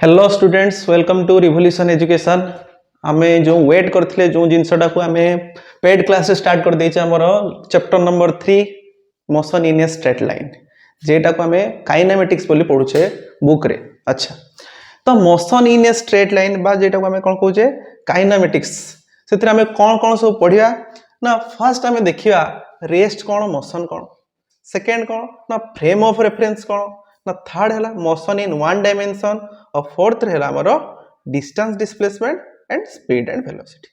Hello students, welcome to revolution education. आमे जो wait करथिले जो जिनसटा को आमे पेड क्लास स्टार्ट कर देइछ हमर chapter number 3 motion in a straight line, जेटा को आमे काइनेमेटिक्स बोली पढुछे बुक रे। अच्छा, तो motion in a straight line बा जेटा को आमे कोन कहूचे काइनेमेटिक्स, सेतिर आमे कोन कोन सब पढिया ना। फर्स्ट आमे देखिया रेस्ट कोन, मोशन कोन, सेकंड कोन ना फ्रेम ऑफ रेफरेंस कोन ना, थर्ड है मोशन इन वन डायमेंशन और फोर्थ है distance displacement and speed and velocity.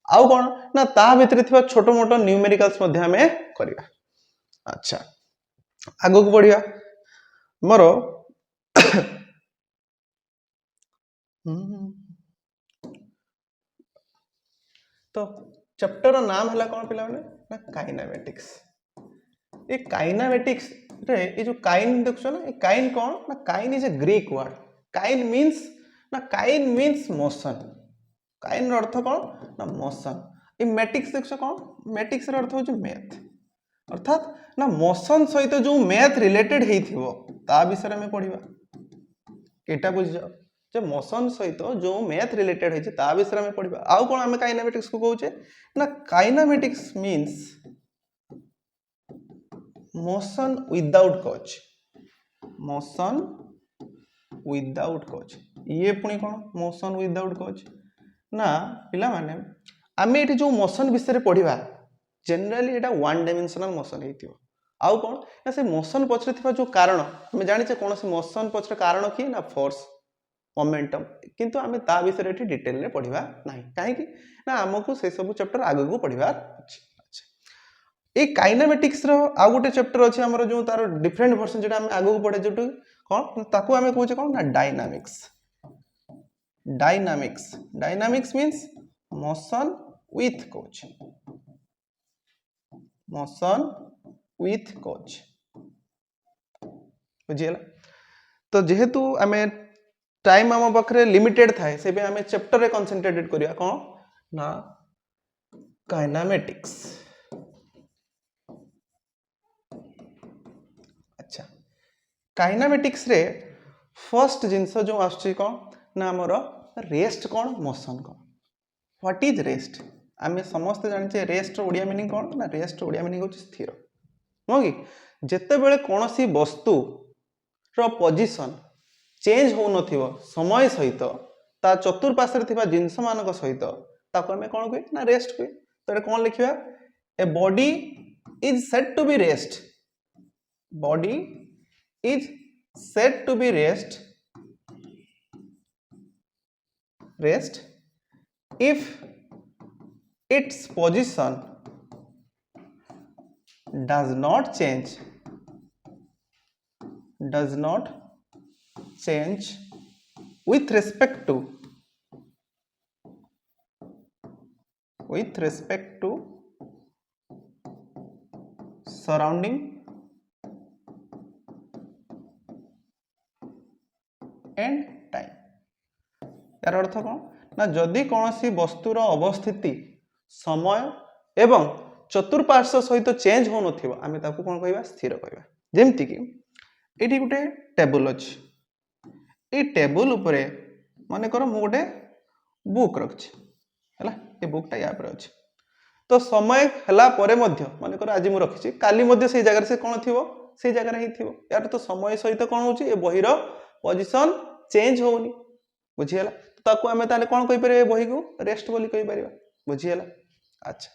आउ कोन ना ता भितर थिबा छोटो मोटो न्यूमेरिकल्स मध्ये हमें करिया। अच्छा, आगो को बढ़िया मोर तो चैप्टर नाम है कौन पिला ना काइनेमेटिक्स। ये काइनेमेटिक्स रे ये जो काइन देखो ना, ये काइन कौन ना, kine is a Greek word. Kine means ना, काइन मीन्स मोशन। काइन अर्थ कौन ना मोशन। ये मैटिक्स देखो कौन, मैटिक्स अर्थ हो मैथ, अर्थात ना मोशन सहित जो मैथ रिलेटेड हेइथिबो ता विषय में पढ़िबा। एटा बुझ जाओ जे मोशन सहित जो मैथ रिलेटेड है ता विषय में पढ़िबा। आउ कोन हमें काइनेमेटिक्स को कहूचे ना, kinematics means motion without cause. Motion without cause ये पुणी कौन मोशन विदाउट कॉज ना पिला माने आमे एठी जो मोशन विषय पढ़िबा जनरली एटा वन डायमेंशनल मोशन हेतिबो। आउ कोन ना से मोशन पछरे थिबा जो कारण हमें जानि छे कोन से मोशन पछरे कारण की ना फोर्स मोमेंटम, किंतु आमे ता विषय एठी डिटेल रे पढ़िबा नाही। काहे की ना हमकु से सब चैप्टर आगु को पढ़िबा अछि। ये काइनेमेटिक्स रो आ गोटे चैप्टर अछि हमर जो तार डिफरेंट वर्जन जेटा हम आगु पढे जेटु कोन ताको हमें कहूचे कोन ना dynamics. Dynamics dynamics means motion with cause. Motion with cause बुझियला। तो जेहेतु हमें टाइम हम बखरे लिमिटेड थाए से बे हमें चैप्टर रे कंसंट्रेटेड करिया कोन ना काइनेमेटिक्स। अच्छा, काइनेमेटिक्स रे फर्स्ट जिनस जो आछी कोन ना हमर rest cone, motion cone. What is rest? आमे समस्त जानिछे रेस्ट रो ओडिया मीनिंग कोन ना, रेस्ट रो ओडिया मीनिंग होची स्थिर। नो कि जेते बेले कोनोसी वस्तु रो पोजीशन चेंज हो नथिबो समय सहित ता चतुर्पार्श्व रे थिबा जिंस मानक सहित ताको हमें कोन कहि ना रेस्ट कहि। तो एटा कोन लिखिबा, a body is said to be rest. Body is said to be rest if its position does not change with respect to surrounding and time. यार अर्थ कौन ना, जदि कौन सी वस्तुर अवस्थिति समय एवं चतुर्पार्श्व सहित चेंज हो नथिबो आमे ताकू कोन कहबा, स्थिर कहबा। जेमति कि एठी गुटे टेबल अछि, ए टेबल ऊपर माने करो मु गुटे बुक रखछि हला, ए बुकटा या पर अछि। तो समय हला परे मध्य माने करो आज मु रखछि, काली मध्य से जगह से कोन थिबो से जगह रे थिबो। यार तो समय सहित कोन होछि ए बहिर पोजीशन चेंज होनी बुझियला। ताको हमें ताले कोन कहि परिबे, बही को रेस्ट बोली कहि परिबा बुझियला। अच्छा,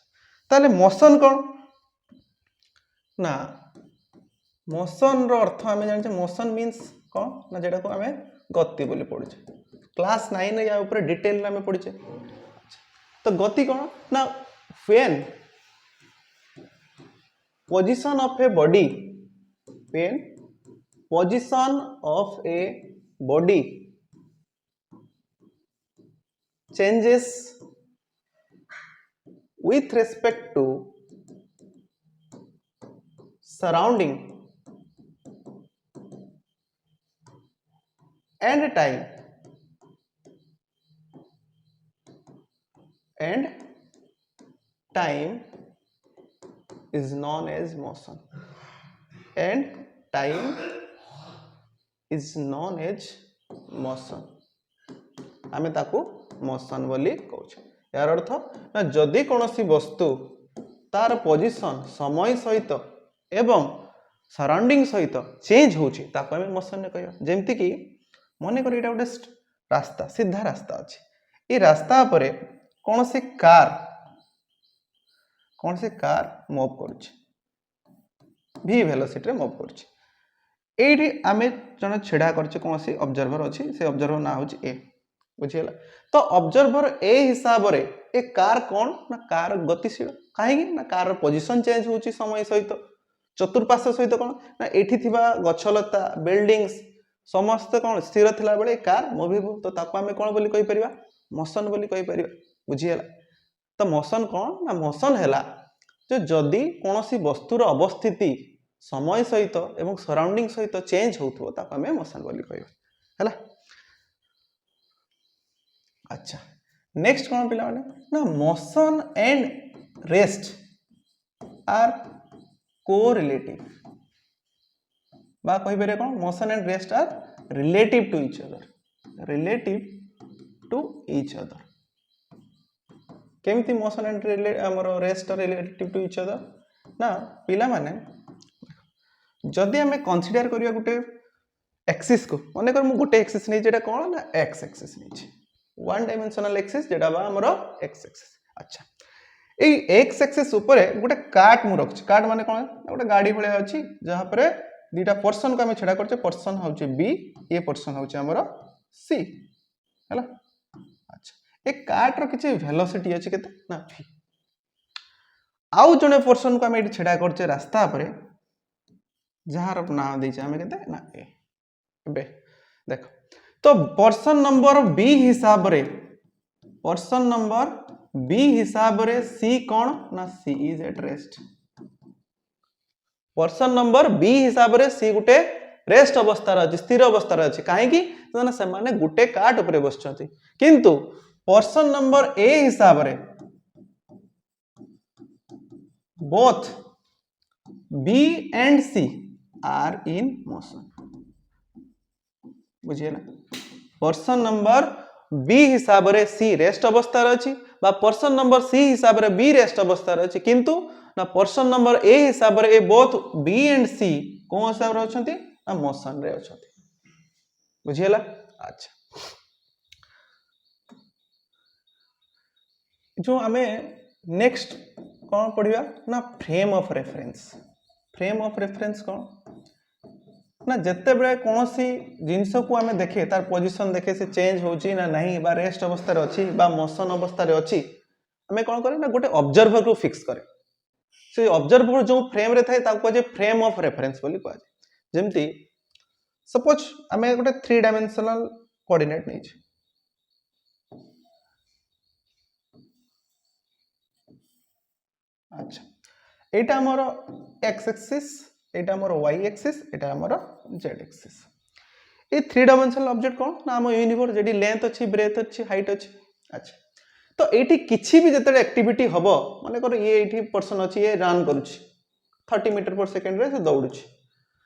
ताले मोशन कोन ना, मोशन रो अर्थ हमें जानि छे मोशन मींस कोन ना, जेटा को हमें गति बोली पढुछे क्लास 9 या ऊपर डिटेल में पढुछे। तो गति कोन ना, when position of a body, when position of a body changes with respect to surrounding and time, is known as motion, and time is known as motion। आमे ताकू मोशन बोली कहूचे। यार अर्थ ना जदि कोनोसी वस्तु तार पोजीशन समय सहित एवं सराउंडिंग सहित चेंज होची ताकू आमे मोशन ने कहया। जेमति कि मने करी एटा गोटे रास्ता सीधा रास्ता अछि, ए रास्ता पर कोनोसी कार मूव करूची v वेलोसिटी रे मूव करूची। एठी आमे जने छेड़ा करछे कोनोसी ऑब्जर्वर अछि, से ऑब्जर्वर ना होची ए बुझियला। तो ऑब्जर्वर ए हिसाब रे ए कार कोन ना कार गतिशील काहे कि ना कार पोजीशन चेंज होची समय सहित चतुर्पार्श्व सहित कोन ना एठी थिबा गछलता बिल्डिंग्स समस्त कोन स्थिर थिला बेले कार मूव हो। तो ताको आमे कोन बोली कहि परिबा मोशन बोली कहि परिबा बुझियला। तो मोशन कोन ना मोशन हैला जो जदि कोनोसी वस्तुर अवस्थिति समय सहित एवं सराउंडिंग सहित चेंज होथो ताको आमे मोशन बोली कहबा हैला। अच्छा नेक्स्ट कौन पिला माने ना motion and rest are correlative बा कहि बेरे कोन motion and rest are relative to each other केमिति मोशन एंड हमर rest are relative to each other ना पिला माने जदि हमें कंसीडर करिया गुटे एक्सिस को माने कर मु गुटे एक्सिस नै जेटा कोन ना एक्स एक्सिस नै वन डायमेंशनल एक्सिस जेटा बा हमरो एक्स एक्सिस। अच्छा ए एक्स एक्सिस ऊपर गोटे काट मु रखछि, काट माने कोन गोटे गाड़ी भले अछि जहा पर दीटा पर्सन को हमें छेड़ा करछे, पर्सन होउछि बी ए पर्सन होउछि हमरो सी हैला। अच्छा ए काट रो किछि वेलोसिटी अछि केते ना v। आउ जने पर्सन को हमें छेड़ा करछे रास्ता पर जहार नाम दैछे हमें केते ना ए। बे देखो तो पर्सन नंबर बी हिसाब रे सी कौन ना सी is at rest. Person number B हिसाब रे सी गुटे रेस्ट अवस्था रे अछि, स्थिर अवस्था रे अछि काहे कि ना से माने गुटे काट ऊपर बसछथि। किंतु पर्सन नंबर ए हिसाब रे both b and c are in motion बुझिए ना। पर्सन नंबर बी हिसाब रे सी रेस्ट अवस्था रे अछि बा पर्सन नंबर सी हिसाब रे बी रेस्ट अवस्था रे अछि, किंतु ना पर्सन नंबर ए हिसाब रे ए बोथ बी एंड सी कोन हिसाब रे अछंती ना मोशन रे अछंती बुझिएला। अच्छा जो हमें नेक्स्ट कौन पढ़िया ना frame of reference. Frame of reference कौन ना जत्ते बेले कोनोसी जिंस को हमें देखे तार पोजीशन देखे से चेंज होची ना नहीं बा रेस्ट अवस्था रे अछि बा मोशन अवस्था रे अछि हमें कोन करे ना गोटे ऑब्जर्वर को फिक्स करे। से ऑब्जर्वर जो फ्रेम रे थाए ताको जे फ्रेम ऑफ रेफरेंस बोली कहै। जेमति सपोज हमें गोटे 3 डायमेंशनल कोऑर्डिनेट नै छै। अच्छा एटा हमर x एक्सिस एटा हमर y एक्सिस एटा हमर z एक्सिस। ए 3 डायमेंशनल ऑब्जेक्ट कोन ना हम यूनिवर्स जेडी लेंथ अछि ब्रेथ अछि हाइट अछि। अच्छा तो एठी किछि भी जतले एक्टिविटी हबो माने कर ये एठी पर्सन अछि ये रन करूछि 30 मीटर पर सेकंड रे से दौड़ुछि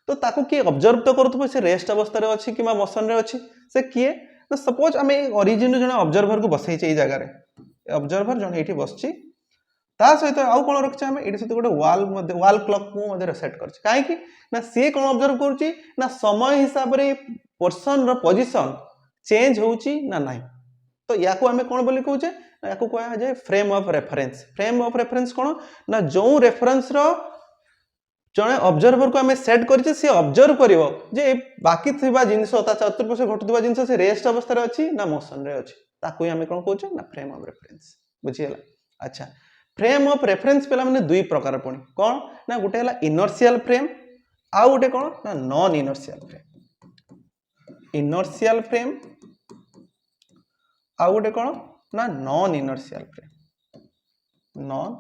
तो ताको के ऑब्जर्व तो करथबो से रेस्ट अवस्था रे अछि किमा मोशन रे अछि से किए ना सपोज हमें ओरिजिन जने ऑब्जर्वर को बसै छै ए जगह रे ऑब्जर्वर जने एठी बसछि ता सहित आउ कोन रखछ हमें एठी सहित गोटे वाल क्लॉक को मध्ये सेट करछ काहे कि ना से कोन ऑब्जर्व करूची ना समय हिसाब रे पर्सन रो पोजीशन चेंज होउची ना नाही। तो याको हमें कोन बोली कहूचे याको कहया जे frame of reference. Frame of reference कोन ना जो रेफरेंस रो जने ऑब्जर्वर को हमें सेट करछे से ऑब्जर्व करिवो जे बाकी थिबा जिंस ता चतुर्पार्श्व घटुवा जिंस से रेस्ट अवस्था रे अछि ना मोशन रे अछि ताको हमें कोन कहूचे ना फ्रेम ऑफ रेफरेंस बुझियला। अच्छा फ्रेम ऑफ रेफरेंस पेला माने दुई प्रकार पणी कोन ना गुटे हला इनर्शियल फ्रेम आ गुटे कोन ना non inertial frame. Inertial frame आ गुटे कोन ना non inertial frame. Non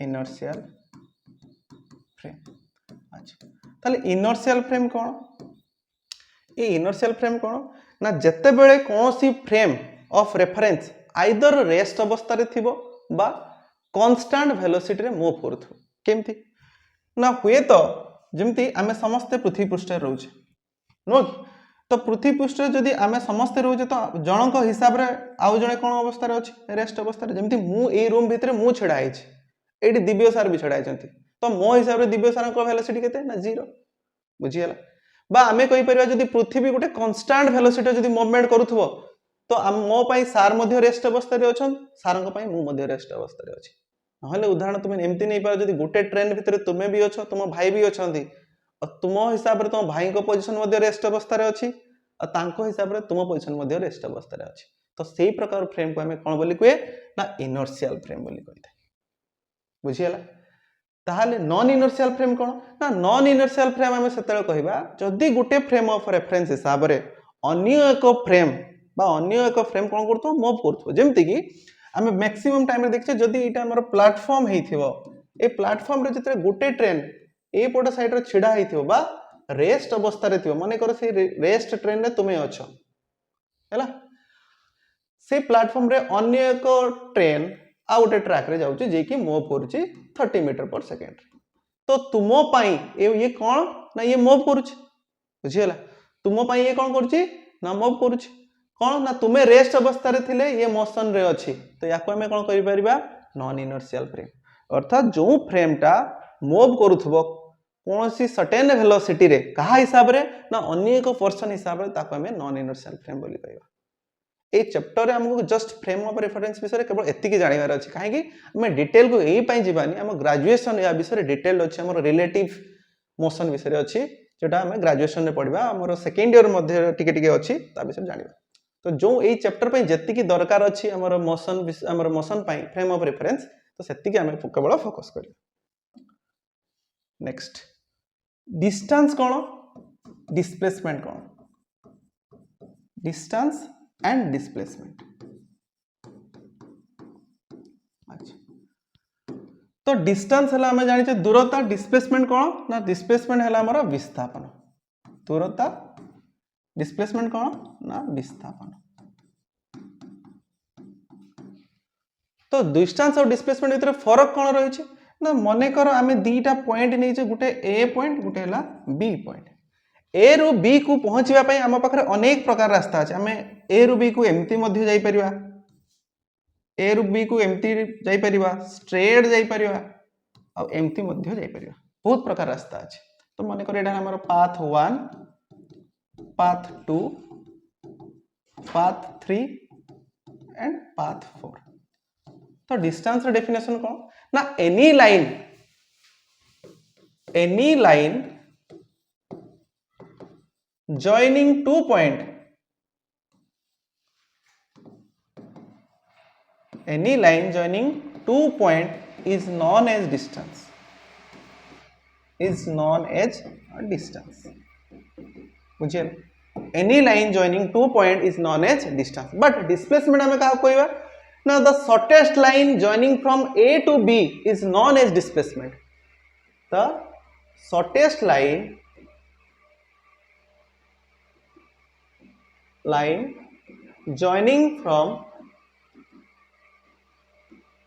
inertial frame. अच्छा ताले इनर्शियल फ्रेम कोन ए इनर्शियल फ्रेम कोन ना जत्ते बेले कोनोसी frame of reference either rest अवस्था रे थिबो बा कांस्टेंट वेलोसिटी रे मूव करथु केमथि ना हुए तो जेमति हमें समस्त पृथ्वी पृष्ठ रे रहउछ नो तो पृथ्वी पृष्ठ जदि आम समस्ते रोचे तो जनक हिसाब से आउ जड़े कौन अवस्था अच्छे रेस्ट अवस्था जमी मुझे रूम भितर मु छड़ाई ये दिव्य सार भी छड़ाई तो मो हिसाब से दिव्य सार भेलोसिटी केते ना 0 बुझीगला बा आमे कहि परिबा जदि पृथ्वी गोटे कांस्टेंट भेलोसिटी जदि मूवमेंट करूथबो तो मो पई सार मध्ये रेस्ट अवस्था रे अछन सारंग पई मु मध्ये रेस्ट अवस्था रे अछि नहले उदाहरण तुम एमती नहीं पार जदि गोटे ट्रेन भितर तुमे भी अछ तुम भाई भी अछंती तुम हिसाब से तुम भाई को पोजीशन मध्ये रेस्ट अवस्था रे अछि और तांको हिसाब से तुम पोजीशन मध्ये रेस्ट अवस्था रे अछि तो सेही प्रकार फ्रेम को हमें कोन बोली कहे ना इनर्शियल फ्रेम बोली कहि थाए बुझियला ताहले नॉन इनर्शियल फ्रेम कोन ना नॉन इनर्शियल फ्रेम हमें सेतले कहबा जदि गुटे फ्रेम ऑफ रेफरेंस हिसाब रे अन्य एक फ्रेम बा अन्य एक फ्रेम कोन करतो मूव करतो जेमति कि हमें मैक्सिमम टाइम रे देखछे जदि एटा हमर प्लेटफार्म हेइथिबो ए प्लेटफार्म रे जते गुटे ट्रेन ए पोटा साइड रे छिडा हेइथिबो बा रेस्ट अवस्था रे थिबो माने करो से रेस्ट ट्रेन रे तुमे अछो हैला से प्लेटफार्म रे अन्य एक ट्रेन आ गोटे ट्रैक रे जाउची जे कि मूव करूची 30 मीटर पर सेकेंड तो तुमो पाई ये कौन ना ये मूव करूची बुझियला तुमो पाई ये कौन करूची ना मूव करूची कौन ना तुमे रेस्ट अवस्था रे थिले ये मोशन रे अछि तो याको हमें कौन करि परिबा नॉन इनर्शियल फ्रेम अर्थात जो फ्रेम टा मूव करूथबो कोनोसी सर्टेन वेलोसिटी रे कहा हिसाब रे ना अन्य एक पर्सन हिसाब रे ताको हमें नॉन इनर्शियल फ्रेम बोली कहबा ए चैप्टर रे हमको जस्ट फ्रेम ऑफ रेफरेंस विषय केवल एतिकी जानिबार अछि काहे कि हम डिटेल को एई पई जीवानी हम ग्रेजुएशन या विषय डिटेल अछि हमर रिलेटिव मोशन विषय अछि जेटा हम ग्रेजुएशन रे पढिबा हमर सेकंड ईयर मध्ये टिके टिके अछि ता विषय जानिबा तो जो एई चैप्टर पई जेतिकी दरकार अछि हमर मोशन पई फ्रेम ऑफ रेफरेंस तो सेतिकी हम केवल फोकस करियो next distance cone displacement cone distance and displacement अच्छा तो डिस्टेंस हला हमें जानि छे दूरता डिस्प्लेसमेंट कोन ना डिस्प्लेसमेंट हला हमर विस्थापन दूरता डिस्प्लेसमेंट कोन ना विस्थापन तो डिस्टेंस और डिस्प्लेसमेंट भीतर फरक कोन रही छे ना मने करो आमे दीटा पॉइंट नै छे गुटे ए पॉइंट गुटे हला बी पॉइंट ए रु बी को पहुंचवा पई हम पाखरे अनेक प्रकार रास्ता अछि हमें ए रु बी को एमती मध्ये जाई परिबा ए रु बी को एमती जाई परिबा स्ट्रेट जाई परिबा और एमती मध्ये जाई परिबा बहुत प्रकार रास्ता अछि तो माने कर एटा हमर path 1 path 2 path 3 and path 4 तो डिस्टेंस डेफिनेशन कोन ना any line joining two point any line joining 2 point is known as distance बुझिए any line joining 2 point is known as distance but displacement हमें कहा कोई बार ना the shortest line joining from A to B is known as displacement the shortest line joining from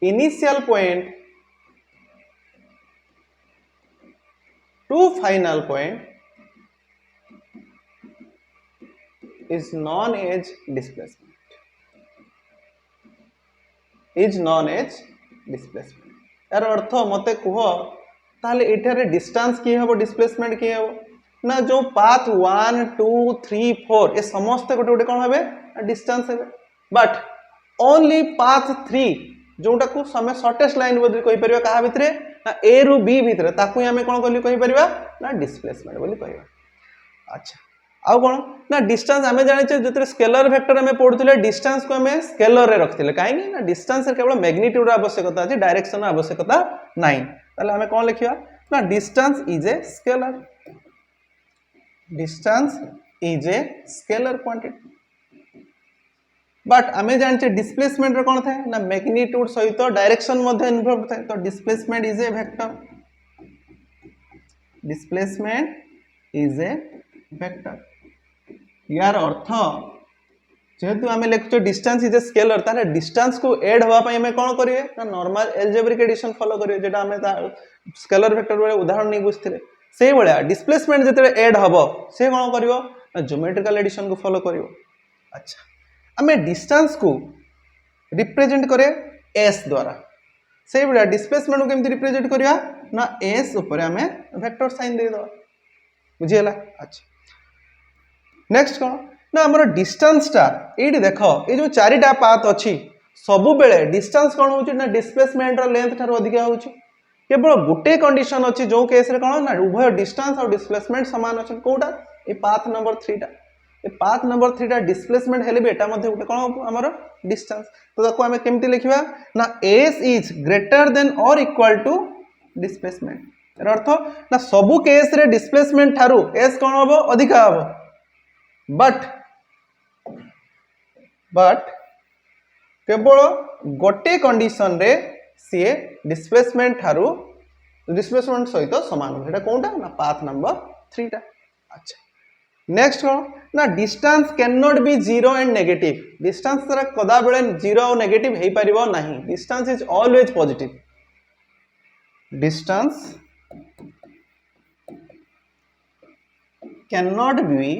initial point to final point is known as displacement यार अर्थ मते कह ताले एठारे distance की हबो डिस्प्लेसमेंट की हबो ना जो पाथ 1 2 3 4 ये समस्त गोटे गोटे कोन हेबे डिस्टेंस हेबे बट ओनली पाथ 3 जोटा को समय शॉर्टेस्ट लाइन बोली कहि परिबा कहा भितरे ना ए रु बी भितरे ताकू हमें कोन कहली कहि परिबा ना डिस्प्लेसमेंट बोली कहबा अच्छा आउ कोन ना डिस्टेंस हमें जानि छै जतरे स्केलर वेक्टर हमें पढुथिले डिस्टेंस को हमें स्केलर रे रखथिले काहे ना डिस्टेंस रे केवल मैग्नीट्यूड आवश्यकता अछि डायरेक्शन आवश्यकता नाही ताले हमें कोन लिखिबा ना distance is a scalar distance is a scalar quantity but हमें जानते डिस्प्लेसमेंट रे कोन थाए ना मैग्नीट्यूड सहित डायरेक्शन मध्ये इन्वॉल्व थाए तो डिस्प्लेसमेंट इज ए वेक्टर यार अर्थ जेहेतु हमें लिखछो डिस्टेंस इज ए स्केलर ताले डिस्टेंस को ऐड होवा पई हमें कोन करिवे ना नॉर्मल अलजेब्रिक एडिशन फॉलो करिवे जेटा हमें स्केलर वेक्टर रे उदाहरण नै बुझथिले से बळिया डिस्प्लेसमेंट जते ऐड हबो से कोन करिवो ना ज्योमेट्रिकल एडिशन को फॉलो करिवो। अच्छा आमे डिस्टेंस को रिप्रेजेंट करे s द्वारा से बड़ा डिस्प्लेसमेंट को केमती रिप्रेजेंट करिया ना s ऊपर आमे वेक्टर साइन दे दो बुझियला। अच्छा नेक्स्ट कोन ना हमर डिस्टेंस टा एडी देखो ए जो चारिटा पाथ अछि सबु बेले डिस्टेंस कोन होची ना डिस्प्लेसमेंट रो लेंथ थारो अधिक होची केवल गोटे कंडीशन अछि जो केस रे कोन ना उभय डिस्टेंस और डिस्प्लेसमेंट समान अछि कोटा ए पाथ नंबर 3 टा ए पाथ नंबर 3 टा डिस्प्लेसमेंट हेले बे एटा मध्ये गोटे कोन हमर डिस्टेंस तो ताको हमें केमती लिखिबा ना s इज ग्रेटर देन और इक्वल टू डिस्प्लेसमेंट एर अर्थ ना सबु केस रे डिस्प्लेसमेंट थारु s कोन होबो अधिक होबो बट केवल गोटे कंडीशन रे सी डिस्प्लेसमेंट थारु डिस्प्लेसमेंट सहित समान होता कोनटा ना पाथ नंबर 3 टा। अच्छा नेक्स्ट कोन ना distance can not be zero and negative distance तरा कदा बेले जीरो और नेगेटिव हेई परिबो नाही distance is always positive distance can not be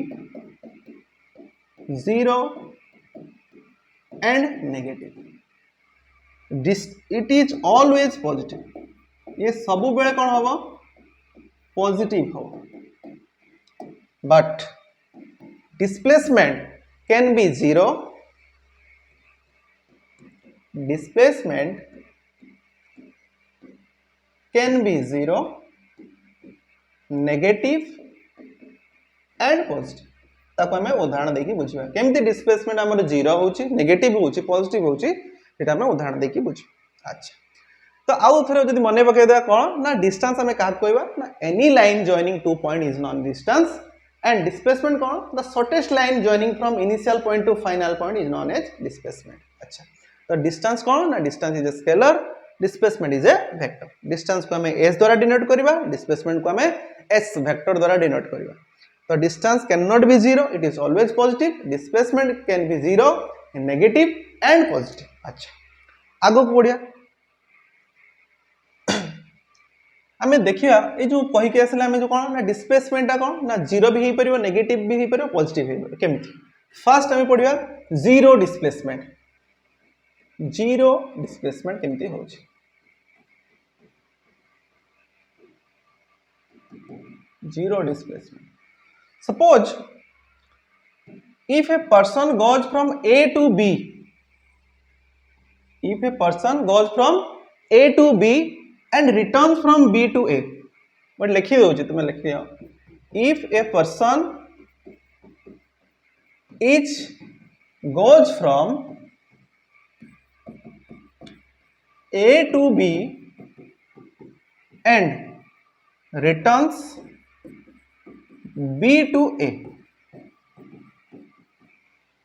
zero and negative it is always positive ये सबु बेले कौन होबो पॉजिटिव होबो but displacement can be zero displacement can be zero negative and positive ताको हमें उदाहरण देखि बुझिबा केमती डिस्प्लेसमेंट हमर जीरो होची नेगेटिव होची पॉजिटिव होची एटा हमें उदाहरण देखि बुझिबा। अच्छा तो आउ थरे जदि मने पके दे कोन ना डिस्टेंस हमें का कहबा ना any line joining two point is known distance and displacement कोन the shortest line joining from initial point to final point is known as displacement. अच्छा तो डिस्टेंस कोन ना distance is a scalar displacement is a vector distance को हमें s द्वारा denote करबा displacement को हमें s वेक्टर द्वारा डिनोट करबा तो distance can not be zero it is always positive displacement can be zero negative and positive. अच्छा आगो बढ़िया आमे देखिया ए जो कहि के आसले आमे जो कोन ना डिस्प्लेसमेंट ता कोन ना जीरो भी हे परिबो नेगेटिव भी हे परिबो पॉजिटिव हे परिबो केमथि फर्स्ट आमे पढिया जीरो डिस्प्लेसमेंट केमथि होछि zero displacement suppose if a person goes from a to b if a person goes from a to b and returns from b to a but लिखि दो तुम लिख दियो if a person is goes from a to b and returns b to a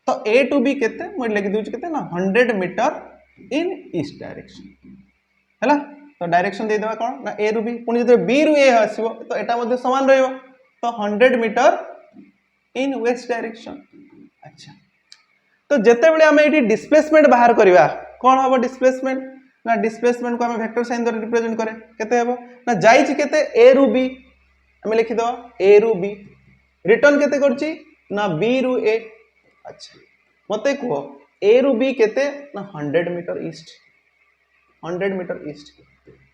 तो a to b केते मैं लिख दूच केते ना 100 मीटर इन ईस्ट डायरेक्शन हैला तो डायरेक्शन दे देबा कोन ना a रू b पुनी जदि b रू a आसीबो तो एटा मध्ये समान रहइबो तो 100 मीटर इन वेस्ट डायरेक्शन। अच्छा तो जेते बेले हमें एटी डिस्प्लेसमेंट बाहर करबा कोन होबो डिस्प्लेसमेंट ना डिस्प्लेसमेंट को हमें वेक्टर साइन द्वारा रिप्रेजेंट करे केते हेबो ना जाईची केते a रू b हमें लिखि दो a रू b रिटर्न केते करची ना b रू a। अच्छा मते को a रू b केते ना 100 मीटर ईस्ट 100 मीटर ईस्ट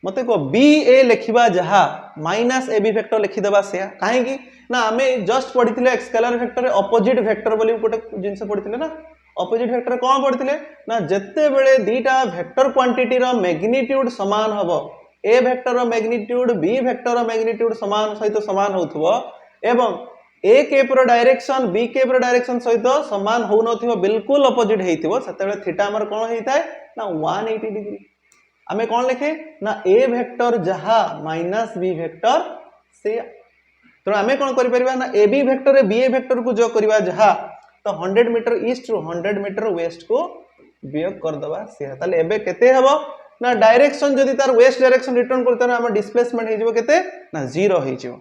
मते को b a लिखिबा जहा माइनस ab वेक्टर लिखि देबा से काहे की ना हमें जस्ट पढिथिले स्केलर वेक्टर ऑपोजिट वेक्टर बोली गोटे जिंस पढिथिले ना ऑपोजिट वेक्टर कोन पढिथिले ना जत्ते बेले दीटा वेक्टर क्वांटिटी रो मैग्नीट्यूड समान हबो a वेक्टर रो मैग्नीट्यूड b वेक्टर रो मैग्नीट्यूड समान सहित समान होथबो एवं a केप रो डायरेक्शन b केप रो डायरेक्शन सहित समान हो नथिबो बिल्कुल ऑपोजिट हेइथिबो सते बेले थीटा हमर कोन हेइताय ना 180 डिग्री हमें कौन लिखे ना a वेक्टर जहा माइनस b वेक्टर से तो हमें कौन करि परिबा ना ab वेक्टर रे ba वेक्टर को जो करबा जहा तो 100 मीटर ईस्ट रो 100 मीटर वेस्ट को वियोग कर दबा से ताले एबे केते हबो ना डायरेक्शन जदी तार वेस्ट डायरेक्शन रिटर्न करते हम डिस्प्लेसमेंट हे जिवो केते ना जीरो हे जिवो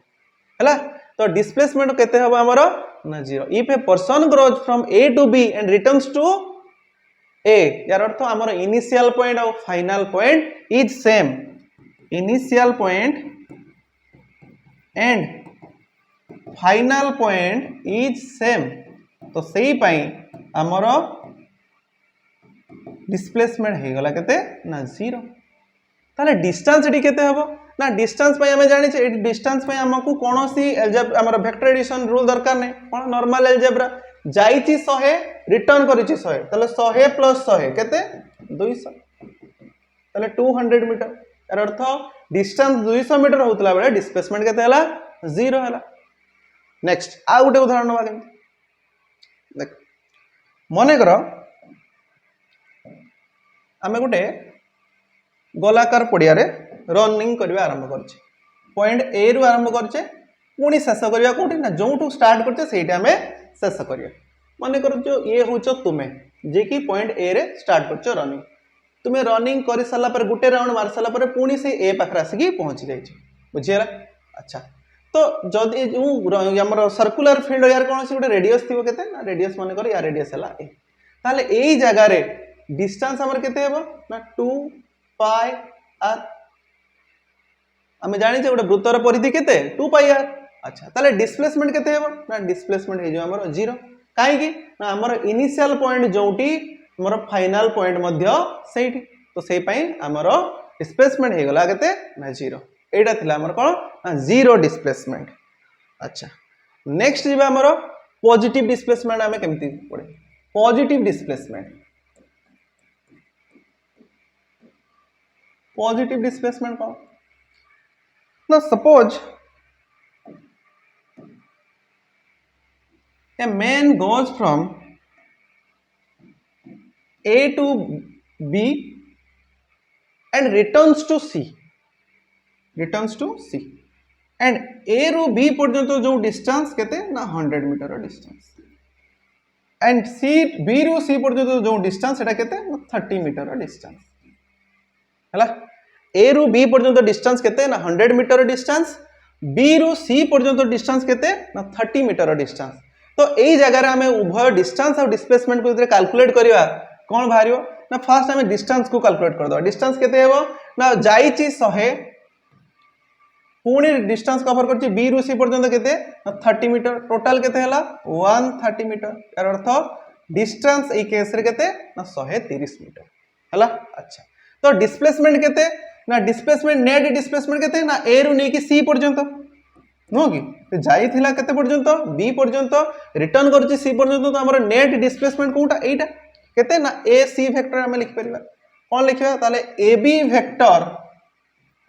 हैला तो डिस्प्लेसमेंट केते हबो हमरो ना zero if a person grows from a to b and returns to a यार अर्थ हमर इनिशियल पॉइंट और final point is same initial point and final point is same तो सही पाई आमर डिस्प्लेसमेंट हो गला केते ना 0 ताले डिस्टेंस एटी केते हबो ना डिस्टेंस पई हमें जानि छे डिस्टेंस पई हमकु कोनोसी अलजेब्रा हमर वेक्टर एडिशन रूल दरकार नै कोन नॉर्मल अलजेब्रा जाईची 100 रिटर्न करिची 100 ताले 100 प्लस 100 केते 200 ताले 200 मीटर यार अर्थ डिस्टेंस 200 मीटर होतला बेले डिस्प्लेसमेंट केते हला 0 हला नेक्स्ट आ गुटे उदाहरण नबा देख मने करो आमे गुटे गोलाकार पड़िया रे रनिंग करबा आरंभ करछे पॉइंट ए रु आरंभ करछे पुणी शेष करबा कोठी ना जोठू स्टार्ट करछे सेटा हमें शेष करिया माने करो जो ये होचो तुमे जे कि पॉइंट ए रे स्टार्ट करछो रनिंग तुमे रनिंग करि सला पर गुटे राउंड मार सला पर पुणी से ए पाखरा आसी पहुंची जाइछे बुझियला अच्छा तो जदि हमर सर्कुलर फील्ड यार कोन से गुटे रेडियस थिबो केते ना रेडियस माने करो या रेडियस हला ए ताले एई जगह रे डिस्टेंस हमर केते हेबो ना 2 पाई आर हमें जानि छे गोटे वृत्तर परिधि केते 2 पाई आर अच्छा ताले डिस्प्लेसमेंट केते हेबो ना डिस्प्लेसमेंट हे जो हमर 0 काहे कि ना हमर इनिशियल पॉइंट जोटी हमर फाइनल पॉइंट मध्य सेठी तो सेही पई हमर डिस्प्लेसमेंट हे गला केते ना 0 एटा थिला हमर कोन ना 0 डिस्प्लेसमेंट अच्छा नेक्स्ट जिबा हमर पॉजिटिव डिस्प्लेसमेंट हमें केमती पड़े पॉजिटिव डिस्प्लेसमेंट कौन now suppose a man goes from A to B and returns to C and A ru B पर्यंत जो डिस्टेंस केते ना 100 metre distance and B ru C पर्यंत जो डिस्टेंस सेटा केते ना 30 मीटर डिस्टेंस हला ए रु बी पर्यंत डिस्टेंस केते ना 100 मीटर डिस्टेंस बी रु सी पर्यंत डिस्टेंस केते ना 30 मीटर डिस्टेंस तो एई जगह रे हमें उभय डिस्टेंस और डिस्प्लेसमेंट को इधर कैलकुलेट करिवा कोन भारियो ना फर्स्ट हमें डिस्टेंस को कैलकुलेट कर दो डिस्टेंस केते हेबो ना जाईची 100 पुणी डिस्टेंस कवर करची बी रु सी पर्यंत केते ना 30 मीटर टोटल केते हला 130 मीटर यार अर्थ डिस्टेंस ए केस रे केते ना 130 मीटर हला अच्छा तो डिस्प्लेसमेंट केते ना डिस्प्लेसमेंट नेट डिस्प्लेसमेंट केते ना ए रु नै कि सी पर्यंत नो कि तो जाई थिला केते पर्यंत बी पर्यंत रिटर्न करछि सी पर्यंत तो हमर नेट डिस्प्लेसमेंट कोटा एटा केते ना ए सी वेक्टर हम लिख परिबा कोन लिखबा ताले a B vector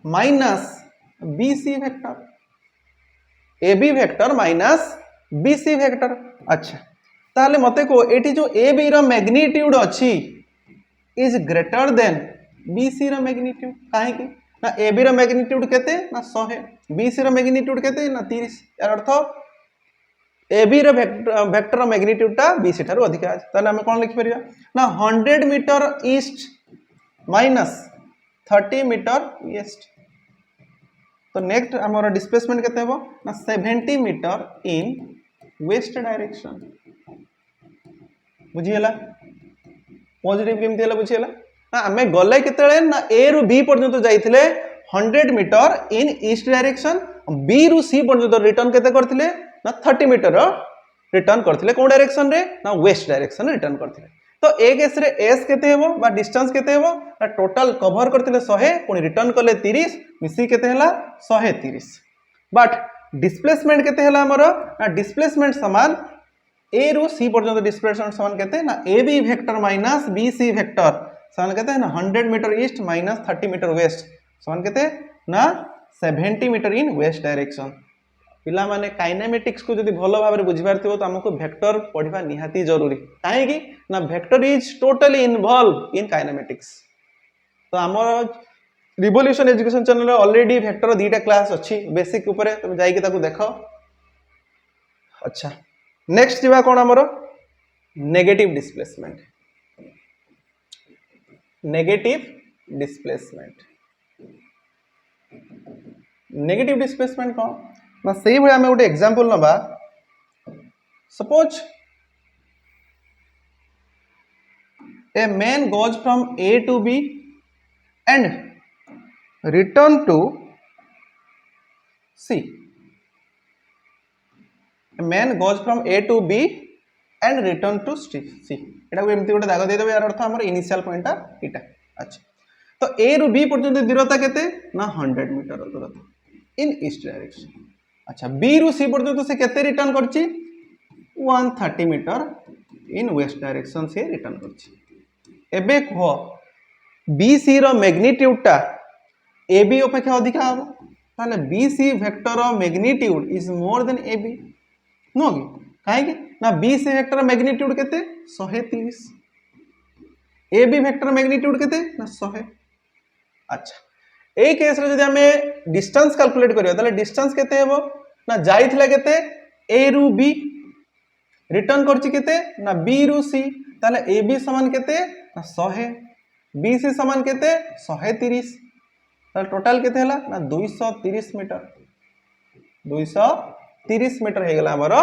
minus b c vector a B vector minus b c vector अच्छा ताले मते को एटी जो ए बी रो मैग्नीट्यूड अछि इज ग्रेटर देन BC रो मैग्नीट्यूड काहे कि ना AB रो मैग्नीट्यूड केते ना 100 BC रो मैग्नीट्यूड केते ना 30 यार अर्थ AB रो वेक्टर रो मैग्नीट्यूड ता BC थारो अधिक अछि ताले हम कोन लिखि परिया ना 100 metre east minus 30 metre west तो नेक्स्ट हमर डिस्प्लेसमेंट केते हेबो ना 70 मीटर इन वेस्ट डायरेक्शन बुझियला पॉजिटिव केमति हला बुझियला ना हमें गले केतले ना ए रु बी पर्यंत जाइथिले 100 metre in east direction B रु सी पर्यंत रिटर्न केते करथिले ना 30 मीटर रिटर्न करथिले कोन डायरेक्शन रे ना वेस्ट डायरेक्शन रिटर्न करथिले तो ए केस रे एस केते हेबो बा डिस्टेंस केते हेबो ना टोटल कवर करथिले 100 पुनी रिटर्न करले 30 मिसी केते हला 130 बट डिस्प्लेसमेंट केते हला हमर ना डिस्प्लेसमेंट समान ए रु सी पर्यंत डिस्प्लेसमेंट समान केते ना A B vector minus b c vector समान कहते हैं ना 100 metre east minus 30 metre west समान कहते हैं ना 70 मीटर इन वेस्ट डायरेक्शन पिला माने काइनेमेटिक्स को जदी भलो भाबरे बुझि पारथिबो तो हमको वेक्टर पढिबा निहाती जरूरी काहे कि ना vector is totally involve in kinematics तो हमर रिवोल्यूशन एजुकेशन चैनल रे ऑलरेडी वेक्टर दीटा क्लास अछि बेसिक ऊपर तुम जाई के ताको देखो अच्छा नेक्स्ट जीवा कोन हमर नेगेटिव डिस्प्लेसमेंट नेगेटिव डिस्प्लेसमेंट कौन ना सही भाई हमें गोटे एग्जांपल नबा suppose a man goes from A to B and return to C man goes from A to B and return to C एटा को एमती गोटे दाग देदेवे यार अर्थ हमर इनिशियल पॉइंट इटा अच्छा तो ए रु बी पर्यंत दूरता केते ना 100 मीटर दूरता इन ईस्ट डायरेक्शन अच्छा बी रु सी पर्यंत से केते रिटर्न करछि 130 मीटर इन वेस्ट डायरेक्शन से रिटर्न करछि एबे कहो बी सी रो मैग्नीट्यूड टा ए बी अपेक्षा अधिक हम ताले b c vector magnitude is more than a b no कि काहे ना बी सी वेक्टर मैग्नीट्यूड केते 130 ए बी वेक्टर मैग्नीट्यूड केते ना 100 अच्छा ए केस रे जदि हमें डिस्टेंस कैलकुलेट करियो ताले डिस्टेंस केते हेबो ना जाइथिला केते ए रु बी रिटर्न करछि केते ना बी रु सी ताले ए बी समान केते ना 100 बी सी समान केते 130 ताले टोटल केते हला ना 230 मीटर 230 मीटर हे गेला हमर